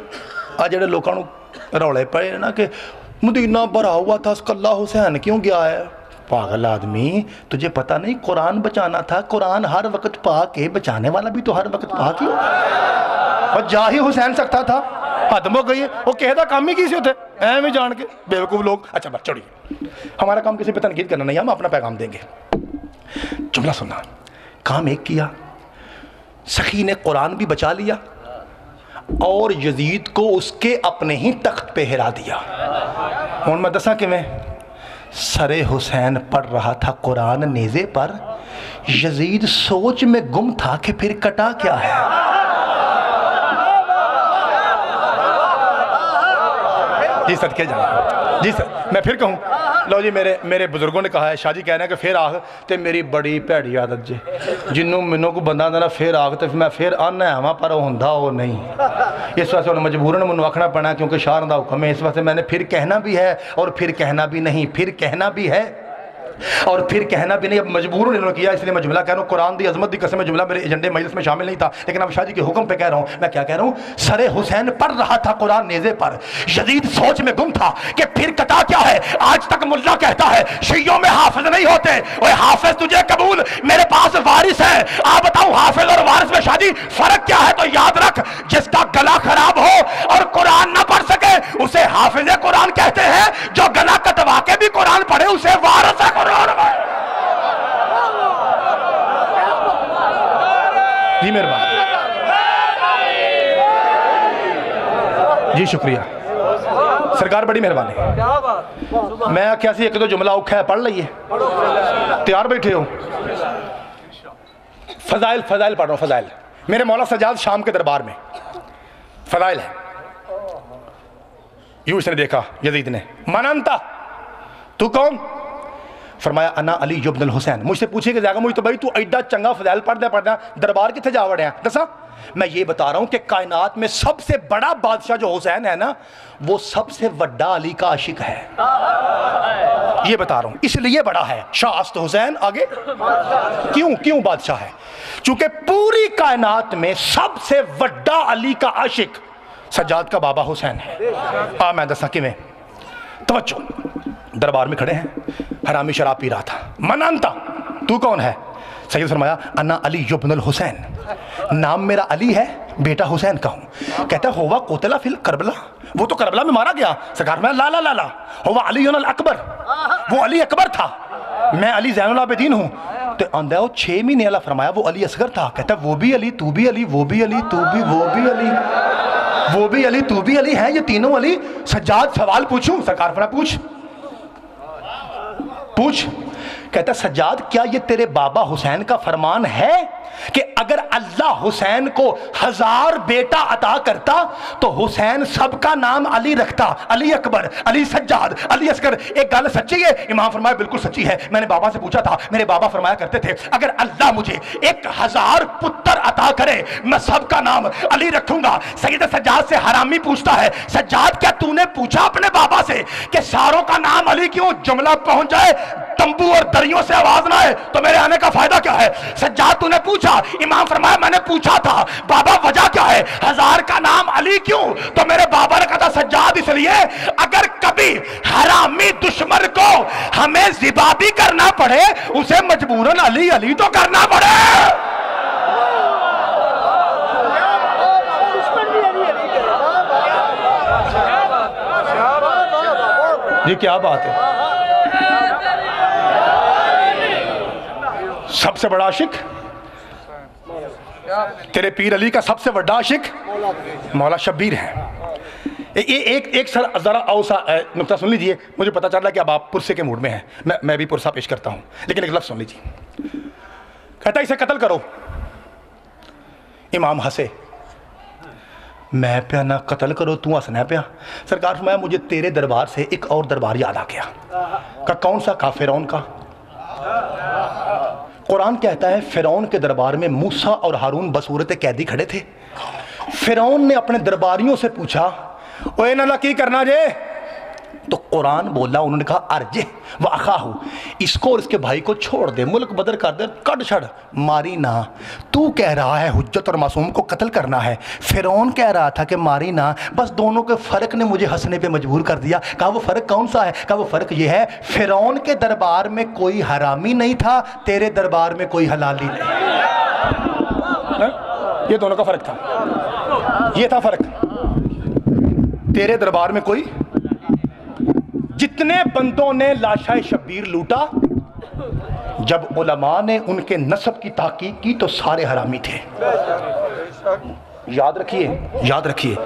Speaker 2: आ जेडे लोगों को रौले पड़े ना कि मदीना भरा हुआ था, कल्ला हुसैन क्यों गया है? पागल आदमी, तुझे पता नहीं कुरान बचाना था? कुरान हर वक्त पाक है, बचाने वाला भी तो हर वक्त पाक ही, और जा ही हुसैन सकता था। खत्म हो गई, वो कहता काम ही किसी होते ऐਵੇਂ जान के बेवकूफ़ लोग। अच्छा बस छोड़िए, हमारा काम किसी पे तनकीद करना नहीं, हम अपना पैगाम देंगे। जुमला सुनना, काम एक किया, सखी ने कुरान भी बचा लिया और यजीद को उसके अपने ही तख्त पे हिरा दिया। हुण मैं दसा किवें? सरे हुसैन पढ़ रहा था कुरान नेज़े पर, यजीद सोच में गुम था कि फिर कटा क्या है। जी सर, क्या जाना जी सर, मैं फिर कहूँ, लो जी, मेरे बुजुर्गों ने कहा है, शाह जी कहना कि फिर आग तो मेरी बड़ी भैड़ी आदत जे, जिन्हों मैनू को बंदा ना फिर आग तो मैं फिर आना आवा, पर होंदा वो नहीं। इस वास्ते हम मजबूरन मैनू आखना पैना, क्योंकि शाह दा हुक्म है। इस वास्ते मैंने फिर कहना भी है और फिर कहना भी नहीं, फिर कहना भी है और फिर कहना भी नहीं। अब मजबूर इन्होंने किया, इसलिए मैं जुमला कह रहा हूँ। कुरान दी अजमत दी कसम, जुमला मेरे एजेंडे मजलिस में शामिल नहीं था, लेकिन अब शाह जी के हुक्म पे कह रहा हूँ। मैं क्या कह रहा हूँ? सरे हुसैन पढ़ रहा था कुरान नेज़े पर, यजीद सोच में गुम था कि फिर कटा क्या है। आज तक मुल्ला कहता है शियों में हाफिज नहीं होते, और हाफिज तुझे कबूल, मेरे पास वारिस है। आप बताओ हाफिज और वारिस में शाह जी फर्क क्या है? तो याद रख, जिसका गला खराब हो और कुरान ना पढ़ सके उसे हाफिज कुरान कहते हैं, जो गला कटवा के भी कुरान पढ़े उसे वारिस है कुरान। जी मेहरबान जी, शुक्रिया सरकार, बड़ी मेहरबानी। मैं आख्या सी एक दो जुमला औखा है, पढ़ लीए। तैयार बैठे हो? फजाइल पढ़ रहा हूँ, फजाइल। मेरे मौला सजाद शाम के दरबार में फजाइल है। यूं इसने देखा यजीद ने, मनंता, तू कौन? फरमाया अना अली इब्न हुसैन। मुझसे पूछे कि जाएगा मुझे तो भाई तू एडा चंगा फजाइल पढ़दा दरबार कितने जा वड़े? दसा, मैं ये बता रहा हूं कि कायनात में सबसे बड़ा बादशाह जो हुसैन है ना, वो सबसे बड़ा अली का आशिक है। ये बता रहा हूं, इसलिए बड़ा है शाहस्त हुसैन। आगे क्यों बादशाह है? चूंकि पूरी कायनात में सबसे बड़ा अली का आशिक सज्जाद का बाबा हुसैन है। मैं दसा किवें? तवज्जो, दरबार में खड़े हैं, हरामी शराब पी रहा था। मनंता, तू कौन है? सैयद फरमाया अन्ना अली इब्न हुसैन, नाम मेरा अली है, बेटा हुसैन का हूँ। कहता है होवा कोतला फिल करबला, वो तो करबला में मारा गया। सरकार में ला ला ला ला होवा अली अकबर, वो अली अकबर था, मैं अली ज़ैनुल आबिदीन हूँ। तो आंदा वो 6 महीने वाला। फरमाया वो अली असगर था। कहता वो भी अली, तू भी अली, वो भी अली, तू भी, वो भी अली, वो भी अली, तू भी अली है, ये तीनों अली। सज्जाद सवाल पूछूं? सरकार फरमा पूछ। कहता सज्जाद क्या ये तेरे बाबा हुसैन का फरमान है कि अगर अल्लाह हुसैन को 1000 बेटा अता करता तो हुसैन सबका नाम अली रखता, अली अकबर, अली सज्जाद, अली असगर। एक गल सच्ची है? इमाम फरमाया बिल्कुल सच्ची है। मैंने बाबा से पूछा था, मेरे बाबा फरमाया करते थे अगर अल्लाह मुझे 1000 पुत्र अता करे मैं सबका नाम अली रखूंगा। सैयद सज्जाद से हरामी पूछता है, सज्जाद क्या तूने पूछा अपने बाबा से कि सारों का नाम अली क्यों? जुमला पहुंच जाए, तंबू और दरियों से आवाज ना आए तो मेरे आने का फायदा क्या है? सज्जाद तूने पूछा? इमाम फरमाया मैंने पूछा था। बाबा वजह क्या है? 1000 का नाम अली क्यों? तो मेरे बाबा ने कहा सज्जाद इसलिए अगर कभी हरामी दुश्मन को हमें ज़िबा भी करना पड़े उसे मजबूरन अली अली तो करना पड़े। ये क्या बात है? सबसे बड़ा आशिक तेरे पीर अली का सबसे बड़ा आशिक मौला शब्बीर है। एक सर जरा औसा नुक्ता सुन लीजिए। मुझे पता चल रहा है कि अब आप पुरसे के मूड में हैं, मैं भी पुरसा पेश करता हूं, लेकिन एक लफ्ज़ सुन लीजिए। कहता इसे कत्ल करो। इमाम हंसे, मैं प्या ना कत्ल करो, तू हंसना प्या। सरकार फरमाया मुझे तेरे दरबार से एक और दरबार याद आ गया। का कौन सा? का फिरौन का। कुरान कहता है फिरौन के दरबार में मूसा और हारून बसूरत कैदी खड़े थे। फिरौन ने अपने दरबारियों से पूछा ओए ना की करना जे, तो कुरान बोला, उन्होंने कहा अर्जे व अखाहू, इसको और इसके भाई को छोड़ दे, मुल्क बदर कर दे, कट छड़, मारी ना। तू कह रहा है हुज्जत और मासूम को कत्ल करना है, फिरौन कह रहा था कि मारी ना, बस दोनों के फ़र्क ने मुझे हंसने पे मजबूर कर दिया। कहा वो फ़र्क कौन सा है? कहा वो फ़र्क ये है, फिरौन के दरबार में कोई हरामी नहीं था, तेरे दरबार में कोई हलाली नहीं। ये दोनों का फ़र्क था, ये था फ़र्क। तेरे दरबार में कोई, जितने बंदों ने लाशाए शब्बीर लूटा, जब उलमा ने उनके नस्ब की तहकीक की तो सारे हरामी थे। याद रखिए, याद रखिए,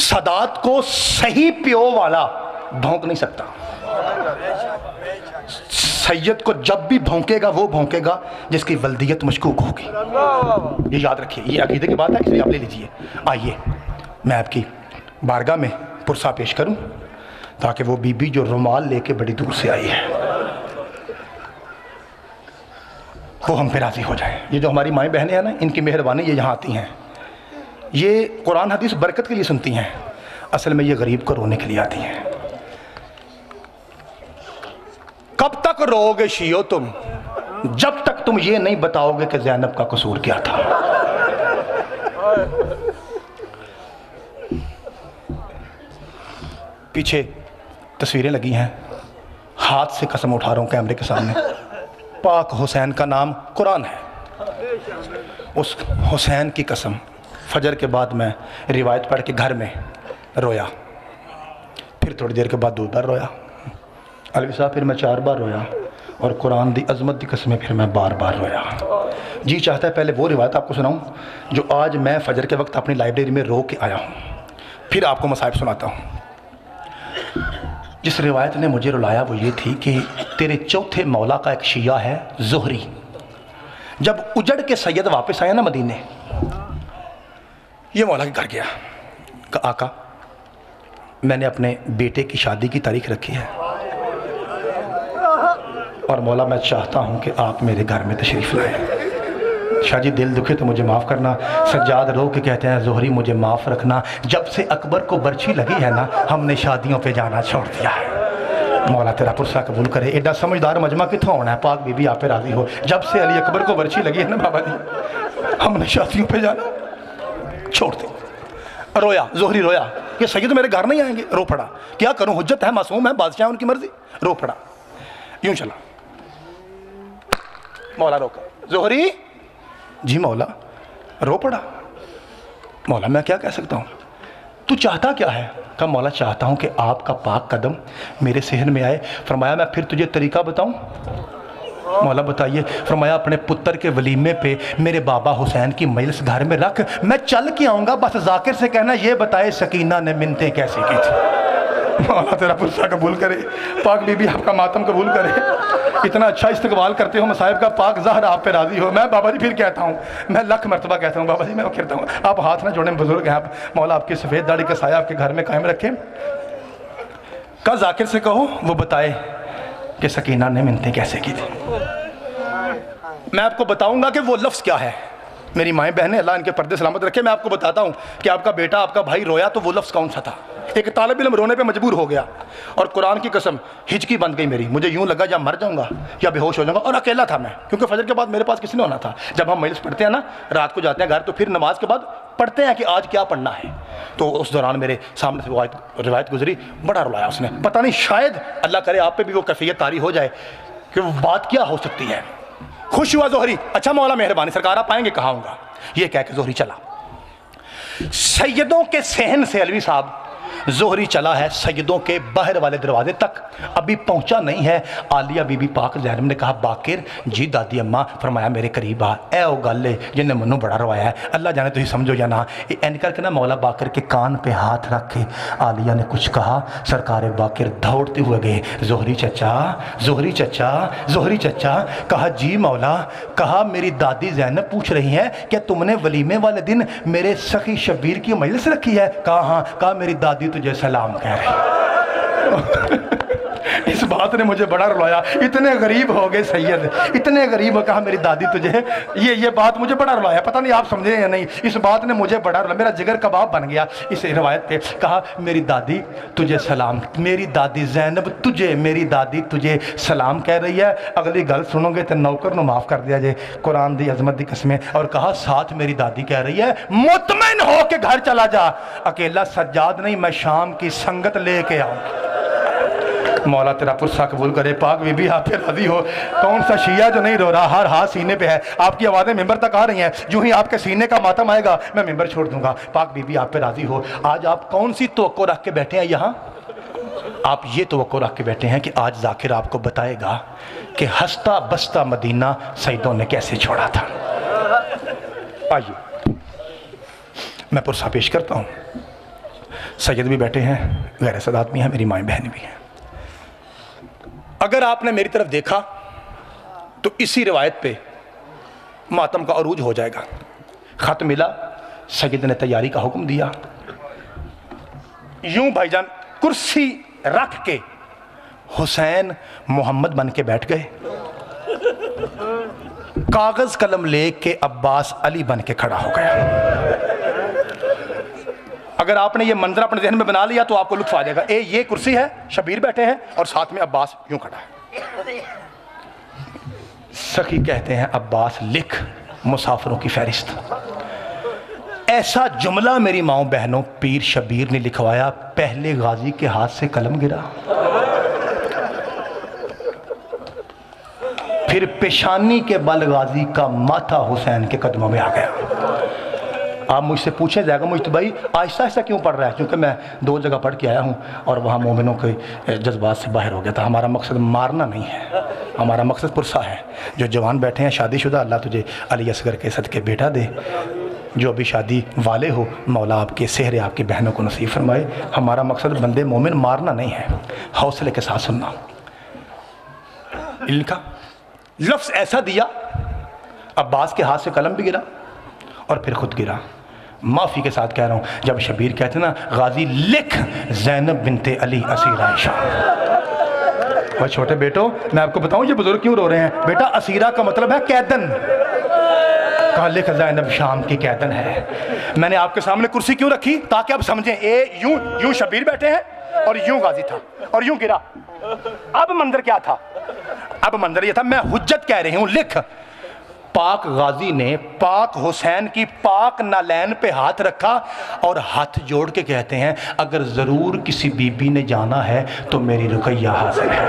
Speaker 2: सदात को सही प्यो वाला भौंक नहीं सकता। सैयद को जब भी भौंकेगा वो भौंकेगा जिसकी वल्दियत मशकूक होगी। ये याद रखिए, ये अकीदे की बात है, इसलिए आप ले लीजिए। आइए मैं आपकी बारगाह में पुरसा पेश करूं, ताकि वो बीबी जो रुमाल लेके बड़ी दूर से आई है वो हम पे राज़ी हो जाए। ये जो हमारी माएँ बहनें हैं ना, इनकी मेहरबानी, ये यहाँ आती हैं, ये कुरान हदीस बरकत के लिए सुनती हैं, असल में ये गरीब को रोने के लिए आती हैं। कब तक रोओगे शियो तुम, जब तक तुम ये नहीं बताओगे कि ज़ैनब का कसूर क्या था। पीछे तस्वीरें लगी हैं, हाथ से कसम उठा रहा हूँ कैमरे के सामने, पाक हुसैन का नाम कुरान है, उस हुसैन की कसम। फजर के बाद मैं रिवायत पढ़ के घर में रोया, फिर थोड़ी देर के बाद 2 बार रोया, अलवी साहब फिर मैं 4 बार रोया, और कुरान दी अजमत दी कसमें फिर मैं बार बार रोया। जी चाहता है पहले वो रिवायत आपको सुनाऊं जो आज मैं फजर के वक्त अपनी लाइब्रेरी में रो के आया हूँ, फिर आपको मसाइब सुनाता हूँ। जिस रिवायत ने मुझे रुलाया वो ये थी कि तेरे चौथे मौला का एक शिया है ज़ुहरी, जब उजड़ के सैयद वापस आया ना मदीने, ये मौला के घर गया, कहा आका मैंने अपने बेटे की शादी की तारीख रखी है, और मौला मैं चाहता हूँ कि आप मेरे घर में तशरीफ़ लाएं। शाह जी दिल दुखे तो मुझे माफ़ करना। सज्जाद रो के कहते हैं ज़ुहरी मुझे माफ़ रखना, जब से अकबर को बर्छी लगी है ना, हमने शादियों पे जाना छोड़ दिया है। मौला तेरा पुरसा कबूल करे। एडा समझदार मजमा कितों होना है, पाक बीबी आप पे राज़ी हो। जब से अली अकबर को बर्छी लगी है ना बाबा जी, हमने शादियों पे जाना छोड़ दिया। रोया, ज़ुहरी रोया कि सैयद मेरे घर नहीं आएंगे, रो पड़ा। क्या करूँ, हुज्जत है, मासूम है, बादशाह उनकी मर्जी, रो पड़ा। यूँ चला, मौला रोका, ज़ुहरी जी मौला, रो पड़ा। मौला मैं क्या कह सकता हूँ, तू चाहता क्या है? कहा मौला चाहता हूँ कि आपका पाक कदम मेरे सहन में आए। फरमाया मैं फिर तुझे तरीका बताऊँ? मौला बताइए। फरमाया अपने पुत्र के वलीमे पे मेरे बाबा हुसैन की मजलिस घर में रख, मैं चल के आऊँगा, बस जाकिर से कहना ये बताए सकीना ने मिन्नतें कैसे की थी। मौला तेरा पुरसा कबूल करे, पाक बीबी आपका मातम कबूल करे। इतना अच्छा इस्तकबाल करते हो मसाहिब का, पाक ज़हर आप पे राज़ी हो। मैं बाबा जी फिर कहता हूँ, मैं लख मरतबा कहता हूँ बाबा जी, मैं कहता हूँ आप हाथ ना जोड़ें, बुजुर्ग हैं आप। मौला आपकी सफ़ेद दाढ़ी का साया आपके घर में कायम रखें। का जाकिर से कहो वो बताए कि सकीना ने मिन्नतें कैसे की थी। मैं आपको बताऊँगा कि वो लफ्ज़ क्या है। मेरी माएँ बहनें अल्लाह इनके पर्दे सलामत रखे, मैं आपको बताता हूँ कि आपका बेटा आपका भाई रोया तो वो लफ्ज़ कौन सा था। एक तालिब इल्म रोने पे मजबूर हो गया, और कुरान की कसम हिचकी बंद गई मेरी। मुझे यूँ लगा या मर जाऊँगा या बेहोश हो जाऊँगा, और अकेला था मैं, क्योंकि फजर के बाद मेरे पास किसी ने होना था। जब हम मजलिस पढ़ते हैं ना, रात को जाते हैं घर, तो फिर नमाज के बाद पढ़ते हैं कि आज क्या पढ़ना है। तो उस दौरान मेरे सामने से वो रिवायत गुजरी, बड़ा रुलाया उसने। पता नहीं शायद अल्लाह करे आप पे भी वो कैफियत तारी हो जाए कि वो बात क्या हो सकती है। खुश हुआ ज़ुहरी, अच्छा मौला मेहरबानी सरकार आप आएंगे, कहाँ आऊँगा, ये कह के ज़ुहरी चला। सैयदों के सहन से अलवी साहब ज़ुहरी चला है सैयदों के बाहर वाले दरवाजे तक, अभी पहुंचा नहीं है। आलिया बीबी पाक ज़ैनब ने कहा बाकिर जी दादी अम्मा, फरमाया मेरे करीब आ, ए ओ गल जिन्हें मनु बड़ा रवाया है, अल्लाह जाने तुम समझो या ना। एन करके ना मौला बाकिर के कान पे हाथ रख के आलिया ने कुछ कहा। सरकार बाकिर दौड़ते हुए गए, ज़ुहरी चचा, ज़ुहरी चचा, ज़ुहरी चचा। कहा जी मौला। कहा मेरी दादी ज़ैनब पूछ रही है क्या तुमने वलीमे वाले दिन मेरे सखी शब्बीर की मजलिस रखी है? कहा हाँ। कहा मेरी दादी तुझे सलाम कह रही। इस बात ने मुझे बड़ा रुलाया। इतने गरीब हो गए सैयद, इतने गरीब हो, कहा मेरी दादी तुझे, ये बात मुझे बड़ा रुलाया। पता नहीं आप समझे या नहीं, इस बात ने मुझे बड़ा रुलाया, मेरा जिगर कबाब बन गया इस रिवायत पे। कहा मेरी दादी तुझे सलाम, मेरी दादी ज़ैनब तुझे, मेरी दादी तुझे सलाम कह रही है। अगली गल सुनोगे तो नौकर नु माफ़ कर दिया जे, कुरान दी अजमत दी कसमें। और कहा साथ मेरी दादी कह रही है मुतमइन हो के घर चला जा, अकेला सज्जाद नहीं, मैं शाम की संगत लेके आऊँ। मौला तेरा पुरसा कबूल करे। पाक बीबी आप पे राजी हो। कौन सा शिया जो नहीं रो रहा, हर हाथ सीने पे है। आपकी आवाज़ें मिंबर तक आ रही हैं, जो ही आपके सीने का मातम आएगा मैं मिंबर छोड़ दूंगा। पाक बीबी आप पे राजी हो। आज आप कौन सी तवक्को रख के बैठे हैं यहाँ? आप ये तवक्को रख के बैठे हैं कि आज जाकिर आपको बताएगा कि हंसता बसता मदीना सैयदों ने कैसे छोड़ा था। आइए मैं पुरसा पेश करता हूँ। सैयद भी बैठे हैं, गैर सदात भी हैं, मेरी माएँ बहन भी हैं। अगर आपने मेरी तरफ देखा तो इसी रिवायत पे मातम का अरूज हो जाएगा। ख़त मिला, सैयद ने तैयारी का हुक्म दिया। यूं भाईजान कुर्सी रख के हुसैन मोहम्मद बन के बैठ गए, कागज कलम लेके अब्बास अली बन के खड़ा हो गया। अगर आपने ये मंजर अपने ज़हन में बना लिया तो आपको लुत्फ आ जाएगा। ये कुर्सी है, शबीर बैठे हैं और साथ में अब्बास यूं खड़ा है। सखी कहते हैं अब्बास लिख मुसाफिरों की फहरिस्त। ऐसा जुमला मेरी माओ बहनों पीर शबीर ने लिखवाया, पहले गाजी के हाथ से कलम गिरा, फिर पेशानी के बल गाजी का माथा हुसैन के कदमों में आ गया। आप मुझसे पूछे जाएगा मुझे तो भाई आहिस्ता आहिस्ता क्यों पढ़ रहा है, क्योंकि मैं 2 जगह पढ़ के आया हूँ और वहाँ मोमिनों के जज्बात से बाहर हो गया था। हमारा मकसद मारना नहीं है, हमारा मकसद पुरसा है। जो जवान बैठे हैं शादीशुदा, अल्लाह तुझे अली असगर के सदके बेटा दे। जो अभी शादी वाले हो, मौला आपके सेहरे आपकी बहनों को नसीब फरमाए। हमारा मकसद बंदे मोमिन मारना नहीं है, हौसले के साथ सुनना। इनका लफ्ज़ ऐसा दिया, अब्बास के हाथ से कलम भी गिरा और फिर खुद गिरा। माफ़ी के साथ कह रहा हूँ, जब शबीर कहते ना गाजी लिख ज़ैनब बिनते अली असीरा आयशा। और छोटे बेटो मैं आपको बताऊँ ये बुजुर्ग क्यों रो रहे हैं। बेटा असीरा का मतलब है कैदन, कहा लिख ज़ैनब शाम की कैदन है। मैंने आपके सामने कुर्सी क्यों रखी, ताकि आप समझें। यूं शबीर बैठे हैं और यूं गाजी था और यूं गिरा। अब मंजर क्या था? अब मंजर ये था, मैं हुज्जत कह रही हूँ लिख। पाक गाजी ने पाक हुसैन की पाक नालैन पे हाथ रखा और हाथ जोड़ के कहते हैं अगर ज़रूर किसी बीबी ने जाना है तो मेरी रुकैया हाजिर है।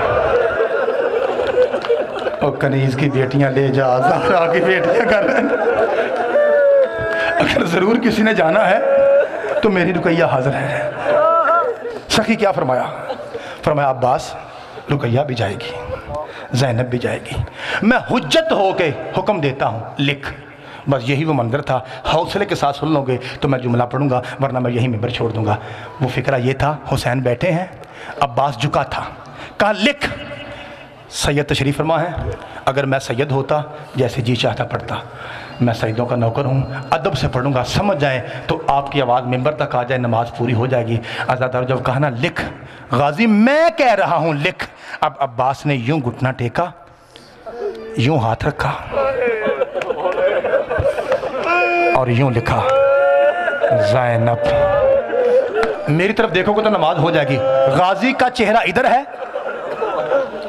Speaker 2: और कनीज़ की बेटियां ले जा, ज़हरा की बेटियां कर रहे हैं। अगर ज़रूर किसी ने जाना है तो मेरी रुकैया हाजिर है। सखी क्या फरमाया? फरमाया अब्बास रुकैया भी जाएगी, ज़ैनब भी जाएगी। मैं हुज्जत होके हुक्म देता हूँ लिख। बस यही वो मंजर था। हौसले के साथ सुन लोगे तो मैं जुमला पढ़ूंगा, वरना मैं यही मिंबर छोड़ दूंगा। वो फिक्रा ये था, हुसैन बैठे हैं, अब्बास झुका था, कहा लिख। सैयद तशरीफ़ फरमा है, अगर मैं सैयद होता जैसे जी चाहता पढ़ता। मैं सैयदों का नौकर हूँ, अदब से पढ़ूंगा, समझ जाए तो आपकी आवाज़ मिंबर तक आ जाए, नमाज पूरी हो जाएगी। आज़ादार जब कहा ना लिख, गाजी मैं कह रहा हूँ लिख। अब अब्बास ने यूं घुटना टेका, यूं हाथ रखा और यूं लिखा ज़ैनब। मेरी तरफ देखोगे तो नमाज हो जाएगी। गाजी का चेहरा इधर है,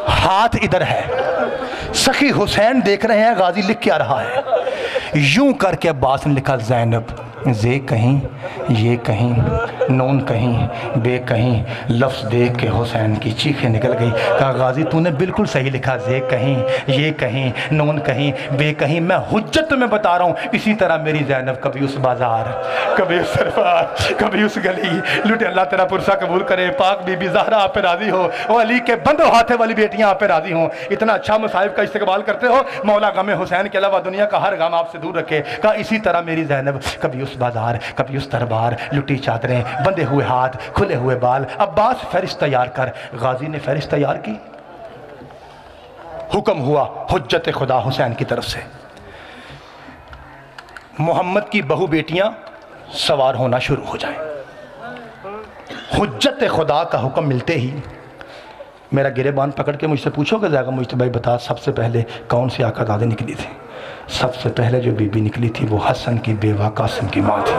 Speaker 2: हाथ इधर है। सखी हुसैन देख रहे हैं गाजी लिख क्या रहा है। यूं करके अब्बास ने लिखा ज़ैनब। जे कहीं, ये कहीं, नून कहीं, बे कहीं। लफ्ज़ देख के हुसैन की चीखें निकल गई। कहा गाजी तूने बिल्कुल सही लिखा, जे कहीं, ये कहीं, नून कहीं, बे कहीं। मैं हुज्जत में बता रहा हूँ। इसी तरह मेरी ज़ैनब कभी उस बाजार, कभी उस सरफार, कभी उस गली लुटे। अल्लाह तेरा पुरसा कबूल करे। पाक बीबी ज़हरा आप पे राज़ी हो, और अली के बंदो हाथे वाली बेटियाँ आप पे राज़ी हों। इतना अच्छा मसाइब का इस्तेमाल करते हो, मौला गम हुसैन के अलावा दुनिया का हर गम आपसे दूर रखे। कहा इसी तरह मेरी ज़ैनब कभी उस बाजार, कभी उस दरबार, लुटी चादरें, बंधे हुए हाथ, खुले हुए बाल। अब्बास फहरिस्त तैयार कर। गाजी ने फहरिस्त तैयार की। हुक्म हुआ हुज्जत खुदा हुसैन की तरफ से, मोहम्मद की बहु बेटियां सवार होना शुरू हो जाएं। हुज्जत खुदा का हुक्म मिलते ही मेरा गिरेबान पकड़ के मुझसे पूछोगे जाएगा मुझसे, भाई बता सबसे पहले कौन सी आका दादी निकली थी? सबसे पहले जो बीबी निकली थी वो हसन की बेवा कासिम की माँ थी।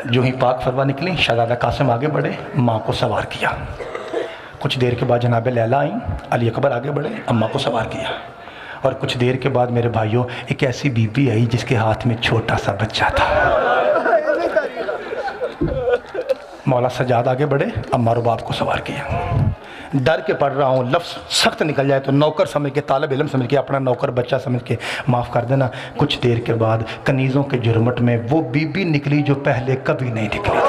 Speaker 2: जो ही पाक फरवा निकली, शहजादा कासिम आगे बढ़े, माँ को सवार किया। कुछ देर के बाद जनाब लैला आई, अली अकबर आगे बढ़े, अम्मा को सवार किया। और कुछ देर के बाद मेरे भाइयों एक ऐसी बीबी आई जिसके हाथ में छोटा सा बच्चा था। मौला सजाद आगे बढ़े, अम्मा और बाप को सवार किया। डर के पढ़ रहा हूँ, लफ्ज़ सख्त निकल जाए तो नौकर समझ के, तालिब इल्म समझ के, अपना नौकर बच्चा समझ के माफ़ कर देना। कुछ देर के बाद कनीज़ों के जुर्मट में वो बीबी निकली जो पहले कभी नहीं निकली।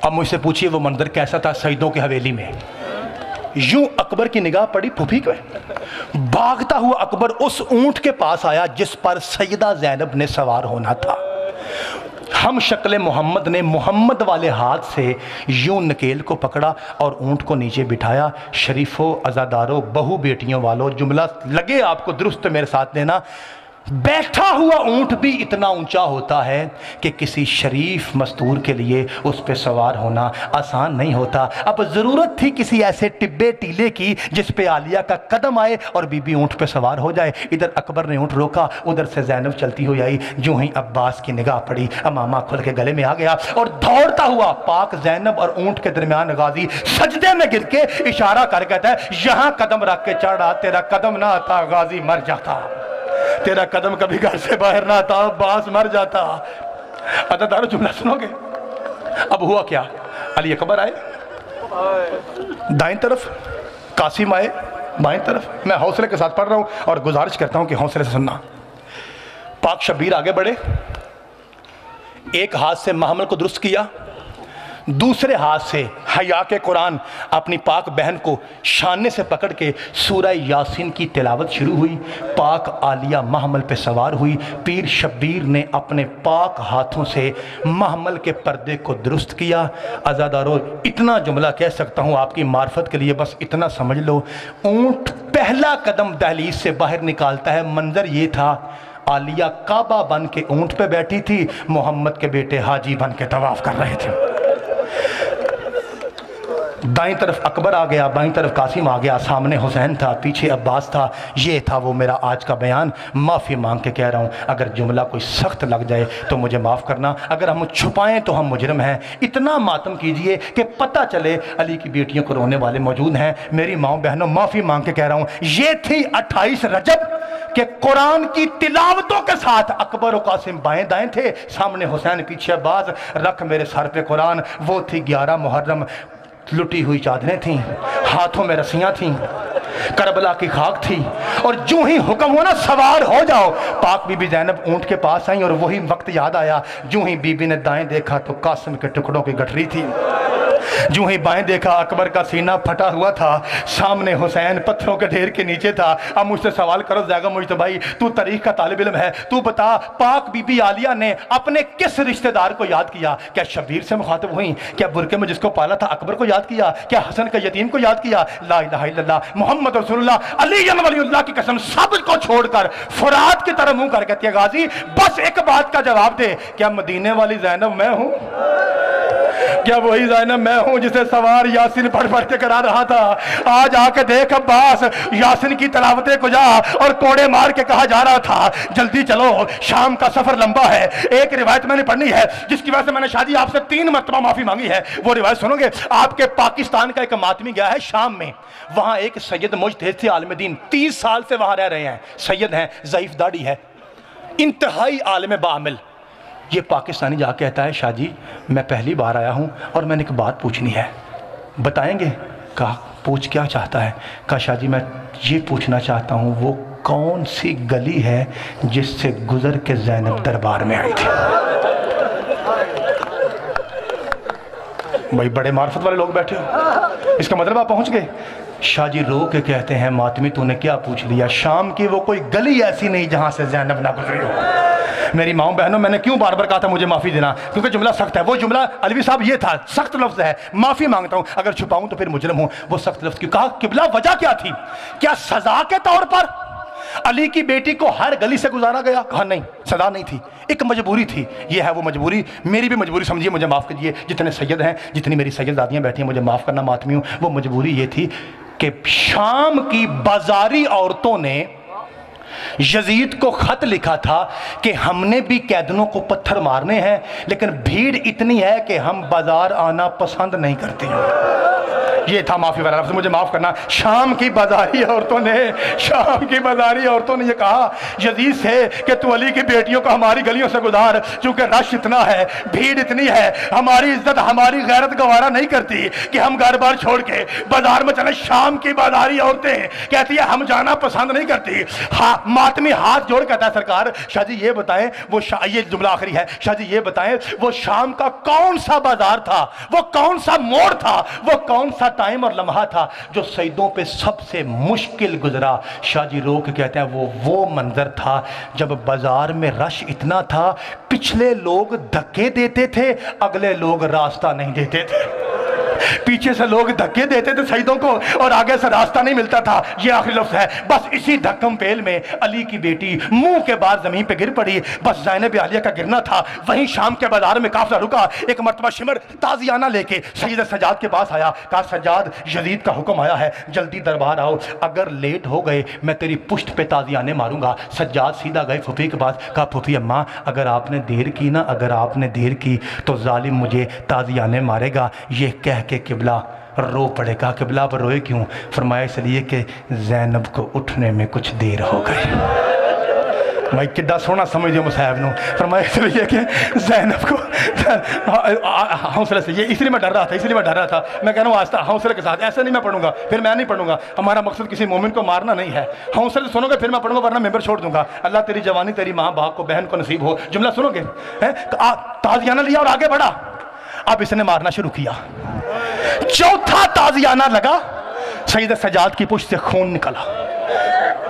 Speaker 2: अब मुझसे पूछिए वो मंजर कैसा था सईदों की हवेली में? यूं अकबर की निगाह पड़ी फूफी पे, भागता हुआ अकबर उस ऊंट के पास आया जिस पर सैयदा ज़ैनब ने सवार होना था। हम शक्ल मोहम्मद ने मोहम्मद वाले हाथ से यूं नकेल को पकड़ा और ऊंट को नीचे बिठाया। शरीफों, अज़ादारों, बहू बेटियों वालों, जुमला लगे आपको दुरुस्त मेरे साथ देना। बैठा हुआ ऊंट भी इतना ऊंचा होता है कि किसी शरीफ मस्तूर के लिए उस पे सवार होना आसान नहीं होता। अब ज़रूरत थी किसी ऐसे टिब्बे टीले की जिस पे आलिया का कदम आए और बीबी ऊंट पे सवार हो जाए। इधर अकबर ने ऊंट रोका, उधर से ज़ैनब चलती हुई आई। जो ही अब्बास की निगाह पड़ी, अमामा खुल के गले में आ गया और दौड़ता हुआ पाक ज़ैनब और ऊंट के दरमियान गाजी सजदे में गिर के इशारा कर कहता है, यहाँ कदम रख के चढ़ा, तेरा कदम ना आता गाजी मर जाता, तेरा कदम कभी घर से बाहर ना आता अब्बास मर जाता। अदादारो जुमला सुनोगे। अब हुआ क्या, अली अकबर आए दाएं तरफ, कासिम आए बाएं तरफ। मैं हौसले के साथ पढ़ रहा हूं और गुजारिश करता हूं कि हौसले से सुनना। पाक शब्बीर आगे बढ़े, एक हाथ से महमल को दुरुस्त किया, दूसरे हाथ से हया के कुरान अपनी पाक बहन को शाने से पकड़ के सूरह यासीन की तिलावत शुरू हुई। पाक आलिया महमल पे सवार हुई। पीर शब्बीर ने अपने पाक हाथों से महमल के पर्दे को दुरुस्त किया। आज़ादारों, इतना जुमला कह सकता हूँ आपकी मार्फत के लिए, बस इतना समझ लो। ऊंट पहला कदम दहलीज से बाहर निकालता है। मंजर ये था, आलिया काबा बन के ऊंट पे बैठी थी, मोहम्मद के बेटे हाजी बन के तवाफ कर रहे थे। दाईं तरफ अकबर आ गया, बाईं तरफ कासिम आ गया, सामने हुसैन था, पीछे अब्बास था। ये था वो मेरा आज का बयान। माफ़ी मांग के कह रहा हूँ, अगर जुमला कोई सख्त लग जाए तो मुझे माफ़ करना, अगर हम छुपाएं तो हम मुजरिम हैं। इतना मातम कीजिए कि पता चले अली की बेटियों को रोने वाले मौजूद हैं। मेरी माओ बहनों, माफ़ी मांग के कह रहा हूँ, ये थी 28 रजब के कुरान की तिलावतों के साथ अकबर और कासिम बाएं दाएं थे, सामने हुसैन, पीछे अब्बास, रख मेरे सर पे कुरान। वो थी 11 मुहर्रम, लुटी हुई चादरें थीं, हाथों में रस्सियां थीं, करबला की खाक थी। और जो ही हुक्म हुआ ना सवार हो जाओ, पाक बीबी ज़ैनब ऊंट के पास आई और वही वक्त याद आया। जो ही बीबी ने दाएं देखा तो कासिम के टुकड़ों की गठरी थी। जो ही बाएं देखा अकबर का सीना फटा हुआ था, सामने हुसैन पत्थरों के ढेर के नीचे था। अब मुझसे सवाल करो जाएगा मुझे, तो भाई तू तारीख का तालिब इल्म है, तू बता पाक बीबी आलिया ने अपने किस रिश्तेदार को याद किया? क्या शब्बीर से मुखातिब हुई? क्या बुरके में जिसको पाला था अकबर को याद किया? क्या हसन का यतीम को याद किया? ला इलाहा इल्लल्लाह मुहम्मद रसूलुल्लाह अली वलीउल्लाह की कसम सब को छोड़कर फुरात की तरफ मुंह कर कहती है, गाजी बस एक बात का जवाब दे, क्या मदीने वाली ज़ैनब मैं हूं? क्या वही ज़ैनब मैं हूं जिसे सवार यासीन पढ़ पढ़ के करा रहा था? आज आके देख अब्बास, यासीन की तलावतें को जा और कोड़े मार के कहा जा रहा था जल्दी चलो, शाम का सफर लंबा है। एक रिवायत मैंने पढ़नी है जिसकी वजह से मैंने शादी आपसे 3 मरतबा माफी मांगी है। वो रिवायत सुनोगे? आपके पाकिस्तान का एक मातमी गया है शाम में, वहां एक सैयद मुजतहिद थे आलिम दीन, 30 साल से वहां रह रहे हैं, सैयद हैं, ज़ईफ दाढ़ी है, इंतहाई आलिम बामिल। ये पाकिस्तानी जा कहता है, शाह जी मैं पहली बार आया हूँ और मैंने एक बात पूछनी है, बताएंगे? कहा पूछ, क्या चाहता है? कहा शाह जी मैं ये पूछना चाहता हूँ वो कौन सी गली है जिससे गुजर के ज़ैनब दरबार में आई थी? भाई बड़े मार्फत वाले लोग बैठे हो, इसका मतलब आप पहुँच गए। शाह जी रो के कहते हैं, मातमी तूने क्या पूछ लिया? शाम की वो कोई गली ऐसी नहीं जहाँ से ज़ैनब ना गुजरी हो। मेरी माओ बहनों, मैंने क्यों बार बार कहा था मुझे माफ़ी देना? क्योंकि जुमला सख्त है। वो जुमला अलवी साहब ये था, सख्त लफ्ज़ है, माफ़ी मांगता हूँ, अगर छुपाऊँ तो फिर मुजरिम हूँ। वो सख्त लफ्ज़ क्यों कहा? किबला वजह क्या थी? क्या सज़ा के तौर पर? अली की बेटी को हर गली से गुजारा गया? कहा नहीं, सदा नहीं थी, एक मजबूरी थी। ये है वो मजबूरी, मेरी भी मजबूरी समझिए, मुझे माफ़ कीजिए, जितने सैयद हैं, जितनी मेरी सैयदादियाँ बैठी हैं, मुझे माफ़ करना मातमी हूँ। वो मजबूरी ये थी कि शाम की बाजारी औरतों ने यजीद को खत लिखा था कि हमने भी कैदनों को पत्थर मारने हैं, लेकिन भीड़ इतनी है कि हम बाजार आना पसंद नहीं करते हैं। ये था माफ़ी वाला लफ्ज़, मुझे माफ़ करना। शाम की बाजारी औरतों ने, शाम की बाजारी औरतों ने ये कहा यजीद से कि तू अली की बेटियों को हमारी गलियों से गुजार, चूँकि रश इतना है, भीड़ इतनी है, हमारी इज्जत, हमारी गैरत गवारा नहीं करती कि हम घर बार छोड़ के बाजार में चले। शाम की बाजारी औरतें कहती है हम जाना पसंद नहीं करती। हाँ, मातमी हाथ जोड़ कहता है सरकार शाह जी ये बताएं, वो ये जुमला आखिरी है, शाह जी ये बताएं वो शाम का कौन सा बाजार था, वो कौन सा मोड़ था, वो कौन सा टाइम और लम्हा था जो सईदों पे सबसे मुश्किल गुजरा? शाह जी रो के कहते हैं वो मंजर था जब बाजार में रश इतना था, पिछले लोग धक्के देते थे, अगले लोग रास्ता नहीं देते थे। पीछे से लोग धक्के देते थे शहीदों को और आगे से रास्ता नहीं मिलता था। ये आखिरी लफ्ज़ है। बस इसी धक्कम पेल में अली की बेटी मुंह के बाद जमीन पे गिर पड़ी। बस ज़ैनब आलिया का गिरना था। वहीं शाम के बाजार में काफिला रुका। एक मर्तबा शिमर ताजियाना लेके सैयद सज्जाद के पास आया। कहा सज्जाद यजीद का हुक्म आया है, जल्दी दरबार आओ, अगर लेट हो गए मैं तेरी पुश्त पे ताजियाने मारूंगा। सज्जाद सीधा गए फूफी के पास। कहा फूफी अम्मा अगर आपने देर की ना, अगर आपने देर की तो जालिम मुझे ताजियाने मारेगा। ये कह के किबला रो पड़ेगा। किबला पर रोए क्यों? फरमाया इसलिए कि ज़ैनब को उठने में कुछ देर हो गई। भाई कितना सोना समझ दियो मुसाहब नू। फरमाया इसलिए कि ज़ैनब को हौसले से, ये इसलिए मैं डर रहा था, इसलिए मैं डर रहा था। मैं कह रहा हूँ आस्था हौसले के साथ, ऐसे नहीं मैं पढ़ूंगा, फिर मैं नहीं पढ़ूंगा। हमारा मकसद किसी मोमिन को मारना नहीं है। हौसले से सुनोगे फिर मैं पढ़ूंगा, वरना मेंबर छोड़ दूंगा। अल्लाह तेरी जवानी तेरी माँ बाप को बहन को नसीब हो। जुमला सुनोगे? ताजियाना लिया और आगे बढ़ा। अब इसने मारना शुरू किया। चौथा ताजियाना लगा, सैयद सज्जाद की पुश्त से खून निकला।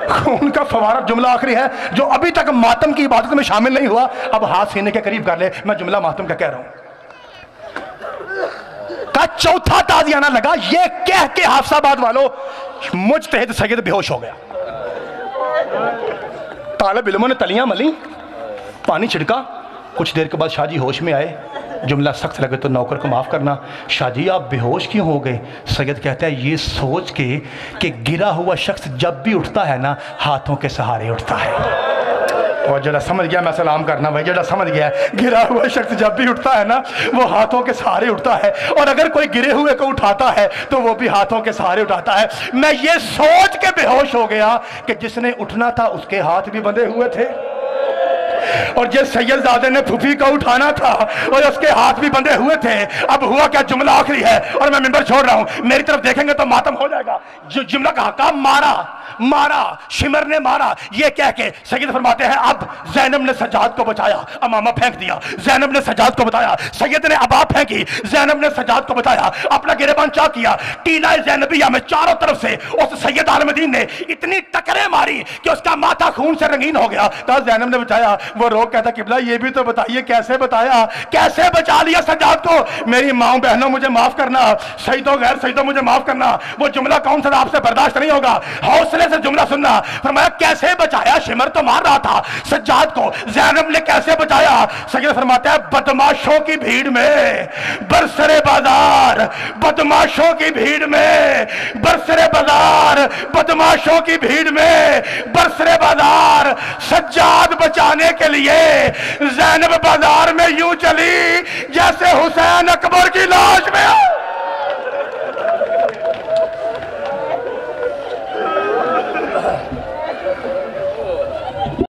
Speaker 2: खून का फवारा। जुमला आखिरी है जो अभी तक मातम की इबादत में शामिल नहीं हुआ, अब हाथ सीने के करीब कर ले, मैं जुमला मातम का कह रहा हूं। का चौथा ताजियाना लगा, ये कह के हाफसाबाद वालों मुजतहिद सैयद बेहोश हो गया। तालिब इल्मों ने तलियां मली, पानी छिड़का। कुछ देर के बाद शाहजी होश में आए। जुमला सख्त लगे तो नौकर को माफ़ करना। शाहजी आप बेहोश क्यों हो गए? सैयद कहता है ये सोच के कि गिरा हुआ शख्स जब भी उठता है ना, हाथों के सहारे उठता है। और जरा समझ गया मैं सलाम करना भाई, जरा समझ गया। गिरा हुआ शख्स जब भी उठता है ना, वो हाथों के सहारे उठता है। और अगर कोई गिरे हुए को उठाता है तो वो भी हाथों के सहारे उठाता है। मैं ये सोच के बेहोश हो गया कि जिसने उठना था उसके हाथ भी बंधे हुए थे, और जिस सैयदजादे ने फूफी को उठाना था और उसके हाथ भी बंधे हुए थे। अब हुआ क्या? जुमला आखिरी है और मैं मिंबर छोड़ रहा हूं। मेरी तरफ देखेंगे तो मातम हो जाएगा। जो जुमला कहा मारा, शिमर ने मारा। ये कह के सैयद फरमाते हैं अब ज़ैनब ने सज्जाद को बचाया, अमामा फेंक दिया। ज़ैनब ने सज्जाद को बताया, सैयद ने अबाब फेंकी। ज़ैनब ने सज्जाद को बताया, अपना गिरेबान चाक किया। टीला ज़ैनबिया में चारों तरफ से उस सैयद आलमदीन ने इतनी टकरें मारी कि उसका माथा खून से रंगीन हो गया। तो ज़ैनब ने बचाया। वो रोक कहता किबला ये भी तो बताइए कैसे बताया, कैसे बचा लिया सज्जाद को? मेरी माँ बहनों मुझे माफ करना, शहीदों गैर शहीदों मुझे माफ करना। वो जुमला कौन सा आपसे बर्दाश्त नहीं होगा। हौसले से जुमला सुनना। फरमाया कैसे बचाया? शिमर तो मार रहा था सज्जाद को, ज़ैनब ने कैसे बचाया? सैयद फरमाता है बदमाशों की भीड़ में बरसरे बाजार, बदमाशों की भीड़ में बरसरे बाजार, बदमाशों की भीड़ में बरसरे बाजार। सज्जाद बचाने के लिए ज़ैनब बाजार में यूं चली जैसे हुसैन अकबर की लाश में।